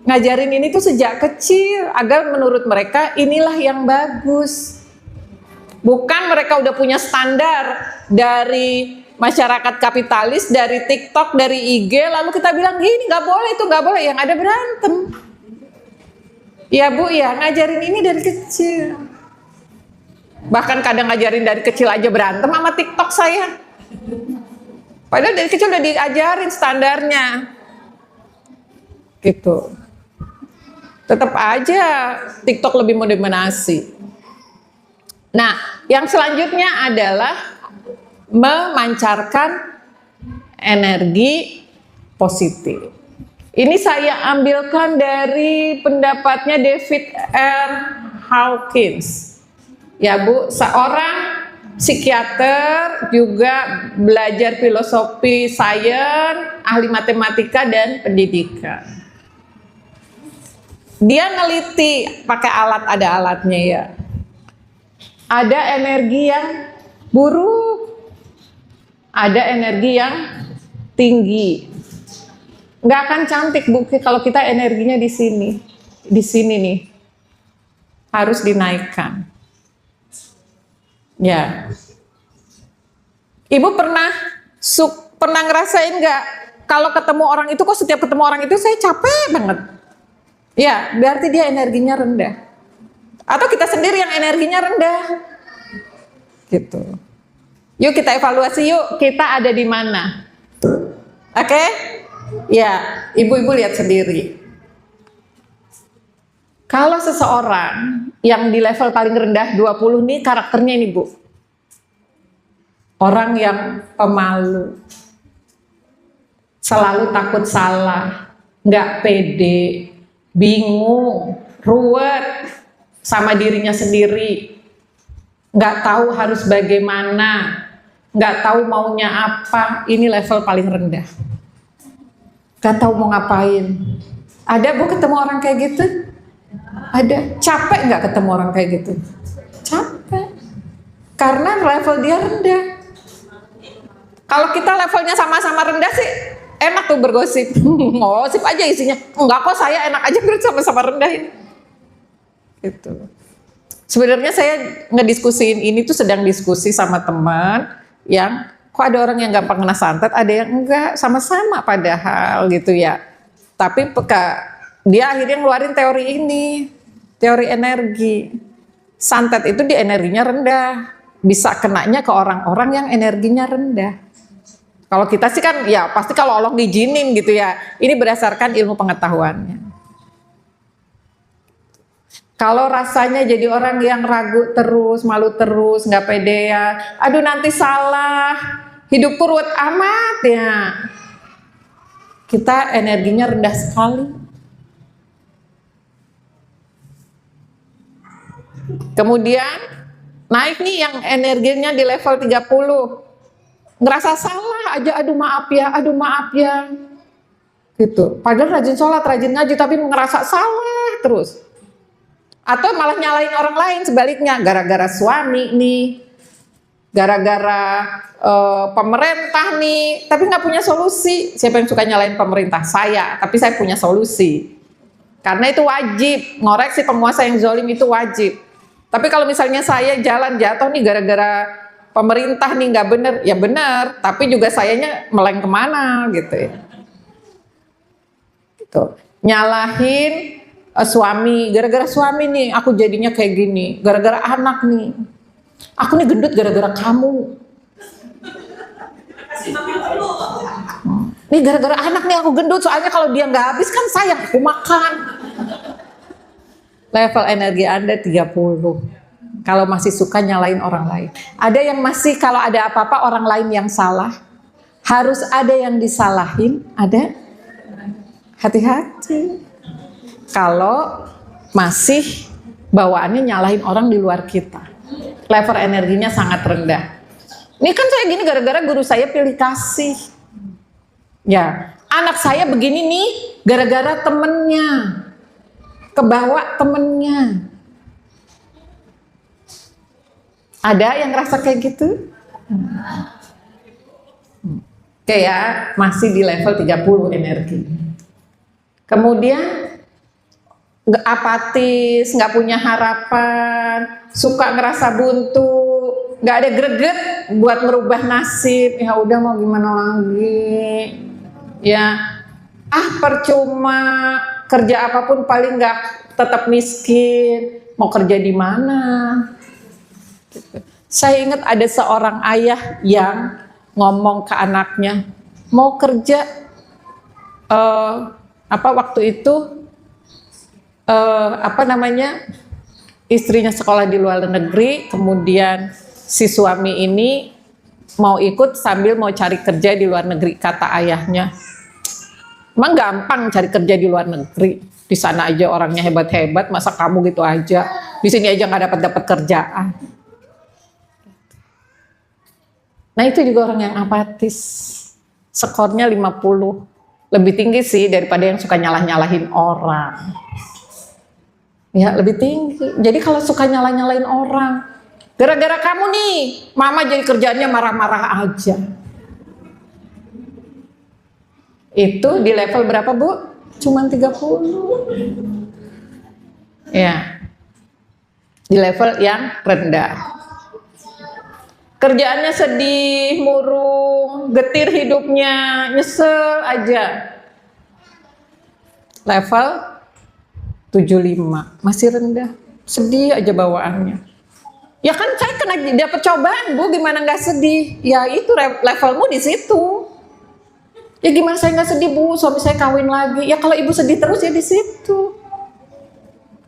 Ngajarin ini tuh sejak kecil agar menurut mereka inilah yang bagus. Bukan mereka udah punya standar dari masyarakat kapitalis, dari TikTok, dari IG, lalu kita bilang gini nggak boleh, itu nggak boleh, yang ada berantem. Ya Bu ya, ngajarin ini dari kecil. Bahkan kadang ngajarin dari kecil aja berantem sama TikTok saya. Padahal dari kecil udah diajarin standarnya. Gitu. Tetap aja TikTok lebih mendominasi. Nah, yang selanjutnya adalah memancarkan energi positif. Ini saya ambilkan dari pendapatnya David R. Hawkins. Ya Bu, seorang psikiater juga belajar filosofi sains, ahli matematika dan pendidikan. Dia neliti pakai alat, ada alatnya ya. Ada energi yang buruk, ada energi yang tinggi. Nggak akan cantik Bu kalau kita energinya di sini nih harus dinaikkan. Ya, Ibu pernah ngerasain nggak kalau ketemu orang itu kok setiap ketemu orang itu saya capek banget? Ya, berarti dia energinya rendah. Atau kita sendiri yang energinya rendah. Gitu. Yuk kita evaluasi yuk, kita ada di mana. Oke? Ya, ibu-ibu lihat sendiri. Kalau seseorang yang di level paling rendah 20 nih karakternya ini Bu. Orang yang pemalu. Selalu takut salah, nggak pede, bingung, ruwet sama dirinya sendiri. Nggak tahu harus bagaimana, nggak tahu maunya apa, ini level paling rendah. Nggak tahu mau ngapain. Ada Bu ketemu orang kayak gitu? Ada. Capek nggak ketemu orang kayak gitu? Capek. Karena level dia rendah. Kalau kita levelnya sama-sama rendah sih, enak tuh bergosip. Ngosip aja isinya. Enggak kok, saya enak aja sama-sama rendah ini. Gitu. Sebenarnya saya ngediskusiin ini tuh sedang diskusi sama teman yang kok ada orang yang gampang kena santet, ada yang enggak, sama-sama padahal gitu ya. Tapi dia akhirnya ngeluarin teori ini, teori energi. Santet itu di energinya rendah, bisa kenanya ke orang-orang yang energinya rendah. Kalau kita sih kan ya pasti kalau Allah ngizinin gitu ya. Ini berdasarkan ilmu pengetahuannya. Kalau rasanya jadi orang yang ragu terus, malu terus, nggak pede ya, aduh nanti salah, hidup ruwet amat ya. Kita energinya rendah sekali. Kemudian naik nih yang energinya di level 30. Ngerasa salah aja, aduh maaf ya. Gitu. Padahal rajin sholat, rajin ngaji, tapi ngerasa salah terus. Atau malah nyalain orang lain sebaliknya, gara-gara suami nih, gara-gara pemerintah nih, tapi nggak punya solusi. Siapa yang suka nyalain pemerintah? Saya, tapi saya punya solusi. Karena itu wajib, ngoreksi penguasa yang zalim itu wajib. Tapi kalau misalnya saya jalan jatuh nih gara-gara pemerintah nih nggak bener, ya bener, tapi juga sayanya meleng kemana gitu ya. Gitu. Nyalahin suami, gara-gara suami nih aku jadinya kayak gini, gara-gara anak nih, aku nih gendut gara-gara kamu. Nih gara-gara anak nih aku gendut, soalnya kalau dia nggak habis kan sayang aku makan. Level energi Anda 30. Kalau masih suka nyalain orang lain. Ada yang masih kalau ada apa-apa orang lain yang salah, harus ada yang disalahin, ada? Hati-hati. Kalau masih bawaannya nyalahin orang di luar kita. Level energinya sangat rendah. Ini kan saya gini gara-gara guru saya pilih kasih. Ya, anak saya begini nih gara-gara temennya. Kebawa temennya. Ada yang ngerasa kayak gitu? Kayak masih di level 30 energi. Kemudian apatis, nggak punya harapan, suka ngerasa buntu, nggak ada greget buat merubah nasib. Ya udah mau gimana lagi? Ya, percuma, kerja apapun paling nggak tetap miskin. Mau kerja di mana? Saya ingat ada seorang ayah yang ngomong ke anaknya, mau kerja waktu itu istrinya sekolah di luar negeri, kemudian si suami ini mau ikut sambil mau cari kerja di luar negeri. Kata ayahnya, emang gampang cari kerja di luar negeri, di sana aja orangnya hebat-hebat, masa kamu gitu aja, di sini aja nggak dapat kerjaan. Nah itu juga orang yang apatis, skornya 50, lebih tinggi sih daripada yang suka nyalah-nyalahin orang. Ya lebih tinggi. Jadi kalau suka nyalah-nyalahin orang, gara-gara kamu nih, mama jadi kerjaannya marah-marah aja. Itu di level berapa Bu? Cuman 30. Ya, di level yang rendah. Kerjaannya sedih, murung, getir hidupnya, nyesel aja. Level 75, masih rendah, sedih aja bawaannya. Ya kan saya kena dapat cobaan Bu, gimana nggak sedih? Ya itu levelmu di situ. Ya gimana saya nggak sedih Bu, suami saya kawin lagi. Ya kalau ibu sedih terus ya di situ.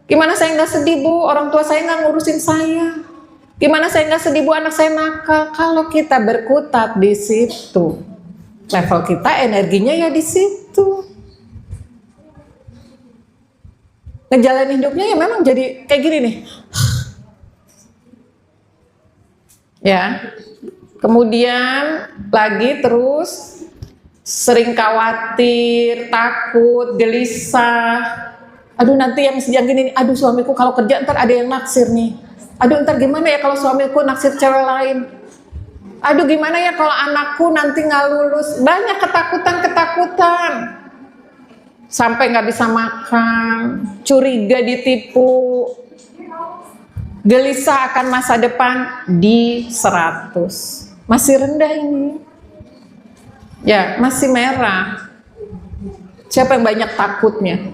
Gimana saya nggak sedih Bu, orang tua saya nggak ngurusin saya. Gimana saya nggak sedih Bu, anak saya nakal. Kalau kita berkutat di situ, level kita energinya ya di situ. Ngejalanin hidupnya ya memang jadi kayak gini nih. Ya. Kemudian lagi terus sering khawatir, takut, gelisah. Aduh nanti yang gini, aduh suamiku kalau kerja ntar ada yang naksir nih. Aduh ntar gimana ya kalau suamiku naksir cewek lain. Aduh gimana ya kalau anakku nanti nggak lulus. Banyak ketakutan. Sampai nggak bisa makan, curiga ditipu, gelisah akan masa depan di 100. Masih rendah ini. Ya, masih merah. Siapa yang banyak takutnya?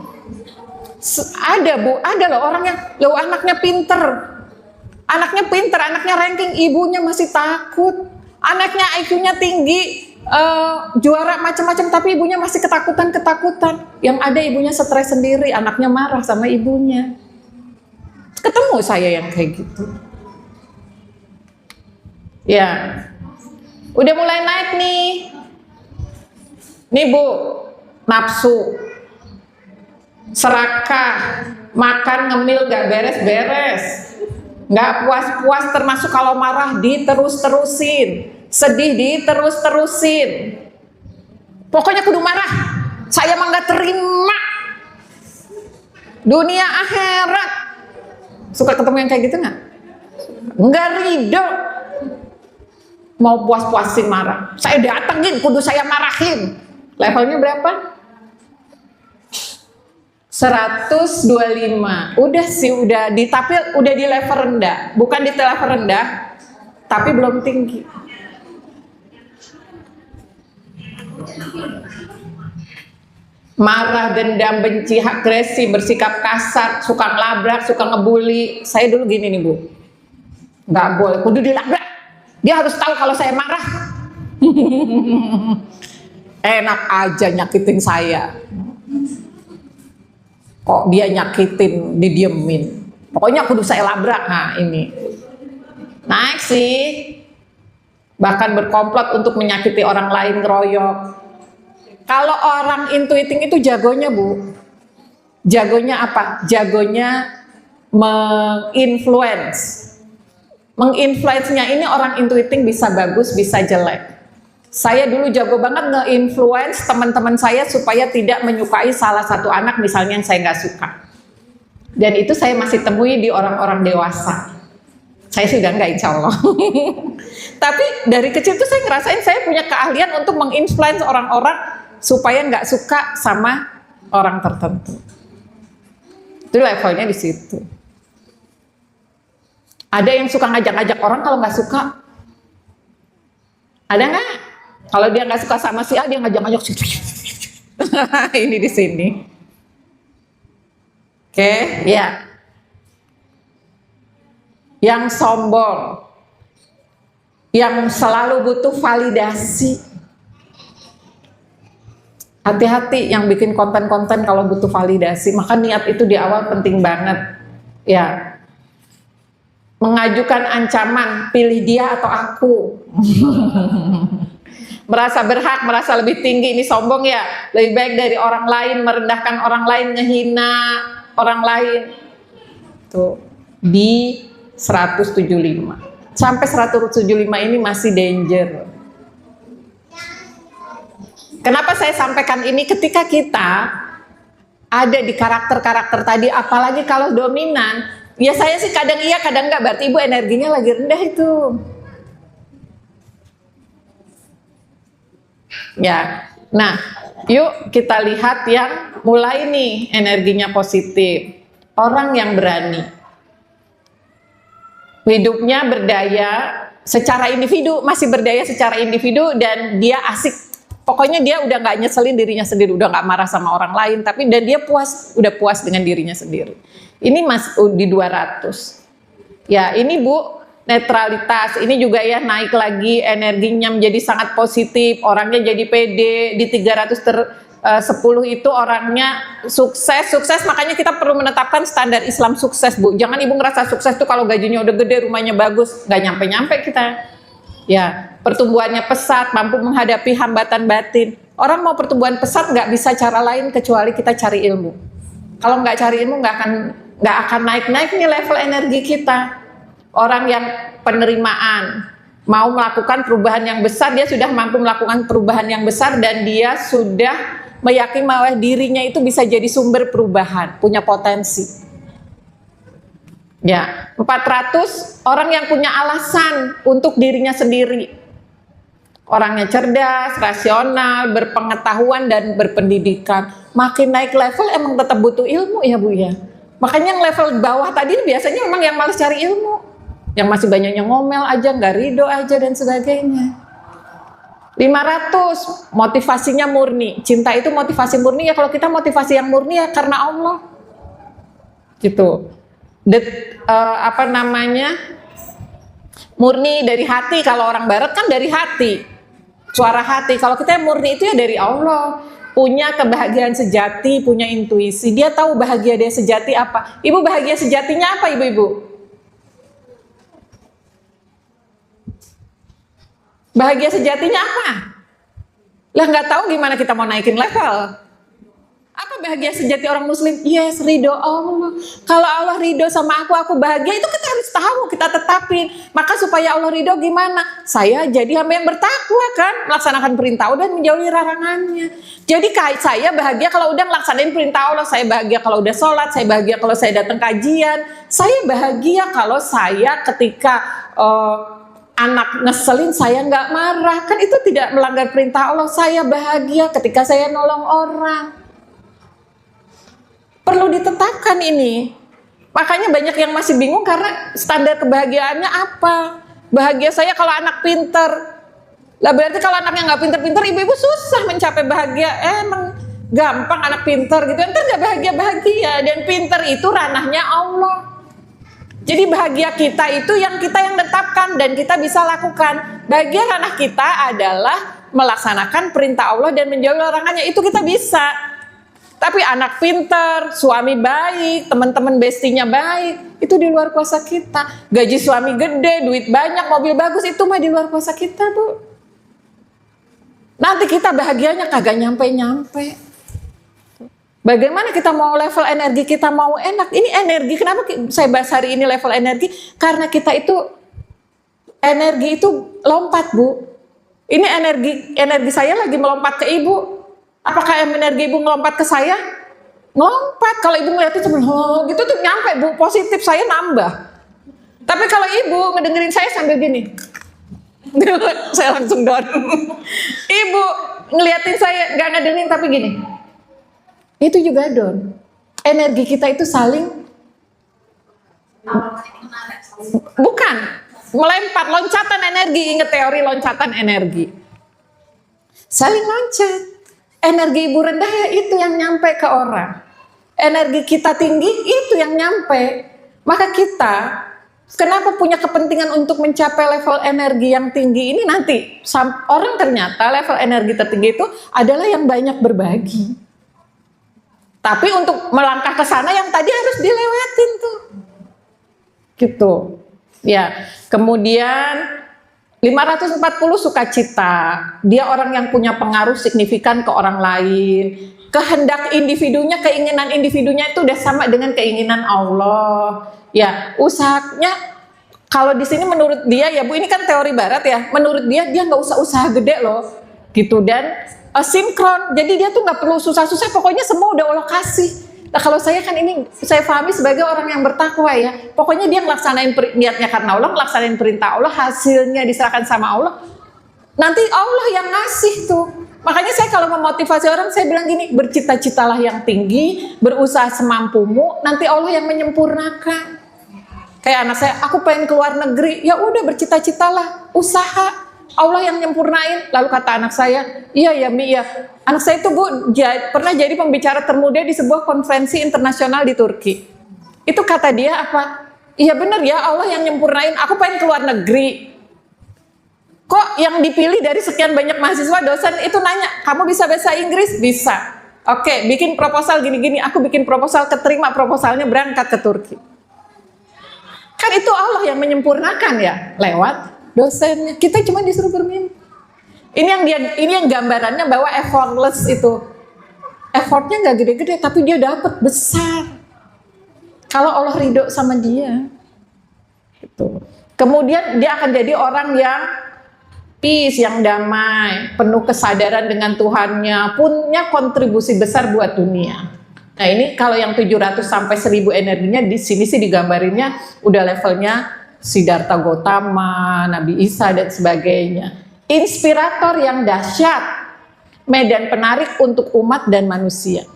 Ada Bu, ada loh orang yang anaknya pinter. Anaknya ranking, ibunya masih takut. Anaknya IQ-nya tinggi, juara macam-macam, tapi ibunya masih ketakutan. Yang ada ibunya stres sendiri, anaknya marah sama ibunya. Ketemu saya yang kayak gitu. Ya, udah mulai naik nih. Nih Bu, nafsu, serakah, makan ngemil gak beres-beres, gak puas-puas, termasuk kalau marah diterus-terusin, sedih diterus-terusin. Pokoknya kudu marah, saya mah gak terima. Dunia akhirat. Suka ketemu yang kayak gitu gak? Nggak ridho. Mau puas-puasin marah. Saya datengin, kudu saya marahin. Levelnya berapa? 125. Udah sih, tapi udah di level rendah. Bukan di level rendah, tapi belum tinggi. Marah, dendam, benci, agresi, bersikap kasar, suka ngelabrak, suka ngebully. Saya dulu gini nih Bu, nggak boleh, kudu dilabrak. Dia harus tahu kalau saya marah. Enak aja nyakitin saya. Kok dia nyakitin, didiemin. Pokoknya kudu saya labrak. Nah ini naik sih. Bahkan berkomplot untuk menyakiti orang lain, ngeroyok. Kalau orang intuiting itu jagonya Bu, jagonya apa? Jagonya menginfluence. Menginfluence-nya ini orang intuiting bisa bagus, bisa jelek. Saya dulu jago banget nge-influence teman-teman saya supaya tidak menyukai salah satu anak misalnya yang saya nggak suka. Dan itu saya masih temui di orang-orang dewasa. Saya sudah nggak, insya Allah. Tapi dari kecil tuh saya ngerasain saya punya keahlian untuk menginfluence orang-orang supaya nggak suka sama orang tertentu. Itu levelnya di situ. Ada yang suka ngajak-ngajak orang kalau nggak suka. Ada nggak? Kalau dia nggak suka sama si A, dia ngajak-ngajak. Ini di sini. Oke, ya. Yang sombong, yang selalu butuh validasi. Hati-hati yang bikin konten-konten kalau butuh validasi. Maka niat itu di awal penting banget. Ya. Mengajukan ancaman, pilih dia atau aku. Merasa berhak, merasa lebih tinggi, ini sombong ya. Lebih baik dari orang lain, merendahkan orang lain, ngehina orang lain. Tuh, di 175. Sampai 175 ini masih danger. Kenapa saya sampaikan ini? Ketika kita ada di karakter-karakter tadi, apalagi kalau dominan, ya saya sih kadang iya, kadang enggak, berarti ibu energinya lagi rendah itu. Ya, nah, yuk kita lihat yang mulai nih energinya positif. Orang yang berani, hidupnya berdaya secara individu, masih berdaya secara individu, dan dia asik. Pokoknya dia udah nggak nyeselin dirinya sendiri, udah nggak marah sama orang lain, tapi dan dia puas, udah puas dengan dirinya sendiri. Ini di 200. Ya, ini Bu, netralitas. Ini juga ya naik lagi, energinya menjadi sangat positif, orangnya jadi pede. Di 310 itu orangnya sukses, makanya kita perlu menetapkan standar Islam sukses, Bu. Jangan ibu ngerasa sukses tuh kalau gajinya udah gede, rumahnya bagus, nggak nyampe-nyampe kita. Ya, pertumbuhannya pesat, mampu menghadapi hambatan batin. Orang mau pertumbuhan pesat nggak bisa cara lain kecuali kita cari ilmu. Kalau nggak cari ilmu nggak akan naik-naik nih level energi kita. Orang yang penerimaan, mau melakukan perubahan yang besar, dia sudah mampu melakukan perubahan yang besar dan dia sudah meyakini bahwa dirinya itu bisa jadi sumber perubahan, punya potensi. Ya, 400 orang yang punya alasan untuk dirinya sendiri. Orangnya cerdas, rasional, berpengetahuan dan berpendidikan. Makin naik level emang tetap butuh ilmu ya Bu ya. Makanya yang level bawah tadi biasanya memang yang malas cari ilmu. Yang masih banyaknya ngomel aja, nggak ridho aja dan sebagainya. 500 motivasinya murni. Cinta itu motivasi murni ya, kalau kita motivasi yang murni ya karena Allah. Gitu. Murni dari hati. Kalau orang barat kan dari hati. Suara hati. Kalau kita yang murni itu ya dari Allah. Punya kebahagiaan sejati, punya intuisi. Dia tahu bahagia dia sejati apa. Ibu bahagia sejatinya apa ibu-ibu? Bahagia sejatinya apa? Lah nggak tahu gimana kita mau naikin level. Apa bahagia sejati orang muslim? Yes, ridho Allah. Kalau Allah ridho sama aku bahagia, itu kita harus tahu, kita tetapin. Maka supaya Allah ridho gimana? Saya jadi hamba yang bertakwa kan, melaksanakan perintah Allah dan menjauhi larangannya. Jadi saya bahagia kalau udah melaksanain perintah Allah, saya bahagia kalau udah sholat, saya bahagia kalau saya datang kajian, saya bahagia kalau saya ketika anak ngeselin saya nggak marah, kan itu tidak melanggar perintah Allah. Saya bahagia ketika saya nolong orang. Perlu ditetapkan ini. Makanya banyak yang masih bingung karena standar kebahagiaannya apa. Bahagia saya kalau anak pinter. Lah berarti kalau anaknya nggak pinter-pinter, ibu-ibu susah mencapai bahagia. Emang gampang anak pinter gitu, entar nggak bahagia-bahagia. Dan pinter itu ranahnya Allah. Jadi bahagia kita itu yang kita yang tetapkan dan kita bisa lakukan. Bahagia ranah kita adalah melaksanakan perintah Allah dan menjauhi larangannya. Itu kita bisa. Tapi anak pintar, suami baik, teman-teman bestinya baik, itu di luar kuasa kita. Gaji suami gede, duit banyak, mobil bagus, itu mah di luar kuasa kita, Bu. Nanti kita bahagianya kagak nyampe-nyampe. Bagaimana kita mau level energi kita mau enak? Ini energi, kenapa saya bahas hari ini level energi? Karena kita itu energi itu lompat, Bu. Ini energi saya lagi melompat ke ibu. Apakah energi ibu melompat ke saya? Melompat. Kalau ibu ngeliatnya cuma gitu tuh nyampe, Bu, positif, saya nambah. Tapi kalau ibu ngedengerin saya sambil gini, saya langsung down. Ibu ngeliatin saya nggak ngedengerin tapi gini, itu juga down. Energi kita itu saling bukan melempar, loncatan energi. Ingat teori loncatan energi, saling loncat. Energi ibu rendah ya itu yang nyampe ke orang, energi kita tinggi itu yang nyampe. Maka kita kenapa punya kepentingan untuk mencapai level energi yang tinggi ini? Nanti orang ternyata level energi tertinggi itu adalah yang banyak berbagi. Tapi untuk melangkah ke sana yang tadi harus dilewatin tuh. Gitu. Ya, kemudian 540 sukacita. Dia orang yang punya pengaruh signifikan ke orang lain. Kehendak individunya, keinginan individunya itu udah sama dengan keinginan Allah. Ya, usahanya kalau di sini menurut dia ya Bu, ini kan teori barat ya. Menurut dia nggak usah usaha gede loh. Gitu, dan sinkron, jadi dia tuh nggak perlu susah-susah, pokoknya semua udah Allah kasih. Nah kalau saya kan ini saya pahami sebagai orang yang bertakwa ya, pokoknya dia ngelaksanain niatnya karena Allah, ngelaksanain perintah Allah, hasilnya diserahkan sama Allah, nanti Allah yang ngasih tuh. Makanya saya kalau memotivasi orang, saya bilang gini, bercita-citalah yang tinggi, berusaha semampumu, nanti Allah yang menyempurnakan. Kayak anak saya, aku pengen keluar negeri, ya udah bercita-citalah, usaha. Allah yang nyempurnain. Lalu kata anak saya, iya ya Mi ya. Anak saya itu Bu pernah jadi pembicara termuda di sebuah konferensi internasional di Turki. Itu kata dia apa? iya bener ya, Allah yang nyempurnain. Aku pengen keluar negeri. Kok yang dipilih dari sekian banyak mahasiswa, dosen itu nanya, kamu bisa bahasa Inggris? Bisa. Oke, bikin proposal gini-gini. Aku bikin proposal, keterima proposalnya, berangkat ke Turki. Kan itu Allah yang menyempurnakan ya, lewat dosennya. Kita cuma disuruh bermimpi. Ini yang gambarannya bahwa effortless itu. Effortnya nggak gede-gede, tapi dia dapat besar. Kalau Allah ridho sama dia, gitu. Kemudian dia akan jadi orang yang peace, yang damai, penuh kesadaran dengan Tuhannya, punya kontribusi besar buat dunia. Nah ini kalau yang 700 sampai 1000 energinya, di sini sih digambarinnya udah levelnya Siddhartha Gautama, Nabi Isa dan sebagainya. Inspirator yang dahsyat, medan penarik untuk umat dan manusia.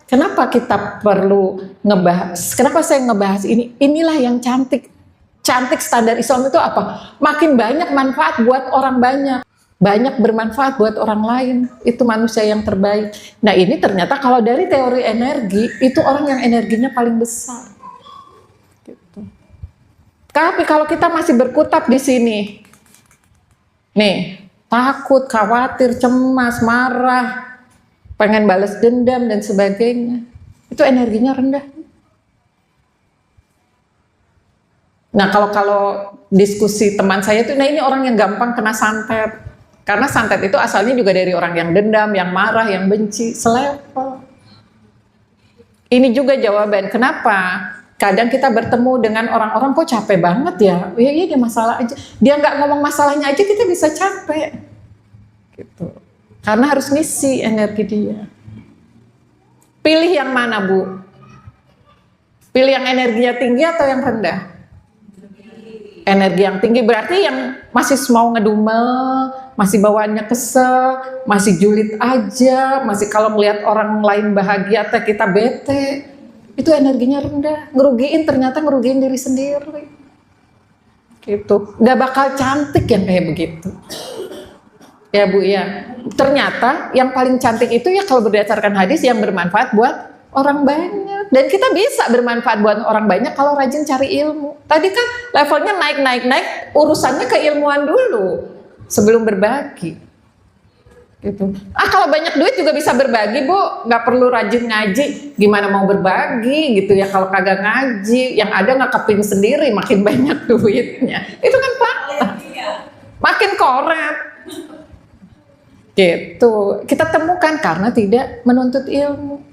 Kenapa kita perlu ngebahas? Kenapa saya ngebahas ini? Inilah yang cantik. Cantik standar Islam itu apa? Makin banyak manfaat buat orang banyak. Banyak bermanfaat buat orang lain. Itu manusia yang terbaik. Nah ini ternyata kalau dari teori energi, itu orang yang energinya paling besar. Gitu. Tapi kalau kita masih berkutat di sini, nih, takut, khawatir, cemas, marah, pengen balas dendam dan sebagainya, itu energinya rendah. Nah kalau diskusi teman saya itu, nah ini orang yang gampang kena santet, karena santet itu asalnya juga dari orang yang dendam, yang marah, yang benci, selevel. Ini juga jawaban kenapa kadang kita bertemu dengan orang-orang kok capek banget ya, iya dia masalah aja, dia nggak ngomong masalahnya aja kita bisa capek, gitu. Karena harus ngisi energi dia. Pilih yang mana Bu? Pilih yang energinya tinggi atau yang rendah? Energi yang tinggi berarti yang masih mau ngedumel, masih bawaannya kesel, masih julid aja, masih kalau melihat orang lain bahagia teh kita bete. Itu energinya rendah, ternyata ngerugiin diri sendiri. Gitu. Gak bakal cantik yang kayak begitu. Ya Bu ya. Ternyata yang paling cantik itu ya kalau berdasarkan hadis yang bermanfaat buat orang banyak. Dan kita bisa bermanfaat buat orang banyak kalau rajin cari ilmu. Tadi kan levelnya naik, urusannya keilmuan dulu sebelum berbagi. Gitu. Kalau banyak duit juga bisa berbagi Bu, nggak perlu rajin ngaji. Gimana mau berbagi gitu ya kalau kagak ngaji, yang ada ngekepin sendiri makin banyak duitnya. Itu kan fakta. Makin korup. Gitu. Kita temukan karena tidak menuntut ilmu.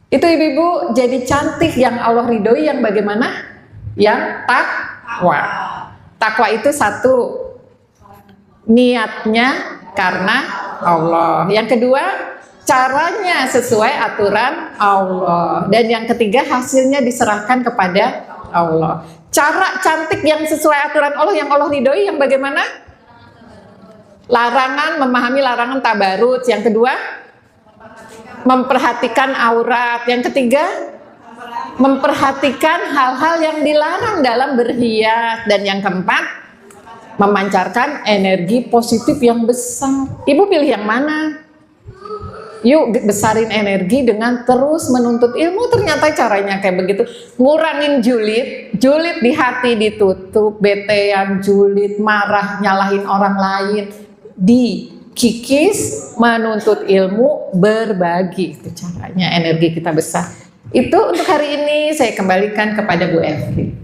Itu ibu-ibu jadi cantik yang Allah ridhoi yang bagaimana? Yang takwa. Takwa itu satu, niatnya karena Allah. Yang kedua, caranya sesuai aturan Allah. Dan yang ketiga, hasilnya diserahkan kepada Allah. Cara cantik yang sesuai aturan Allah, yang Allah ridhoi, yang bagaimana? Larangan, memahami larangan tabarut. Yang kedua, memperhatikan aurat. Yang ketiga, memperhatikan hal-hal yang dilarang dalam berhias. Dan yang keempat, memancarkan energi positif yang besar. Ibu pilih yang mana? Yuk besarin energi dengan terus menuntut ilmu. Ternyata caranya kayak begitu. Ngurangin julid di hati ditutup, betean, julid, marah, nyalahin orang lain, dikikis, menuntut ilmu, berbagi. Itu caranya energi kita besar. Itu untuk hari ini saya kembalikan kepada Bu Evi.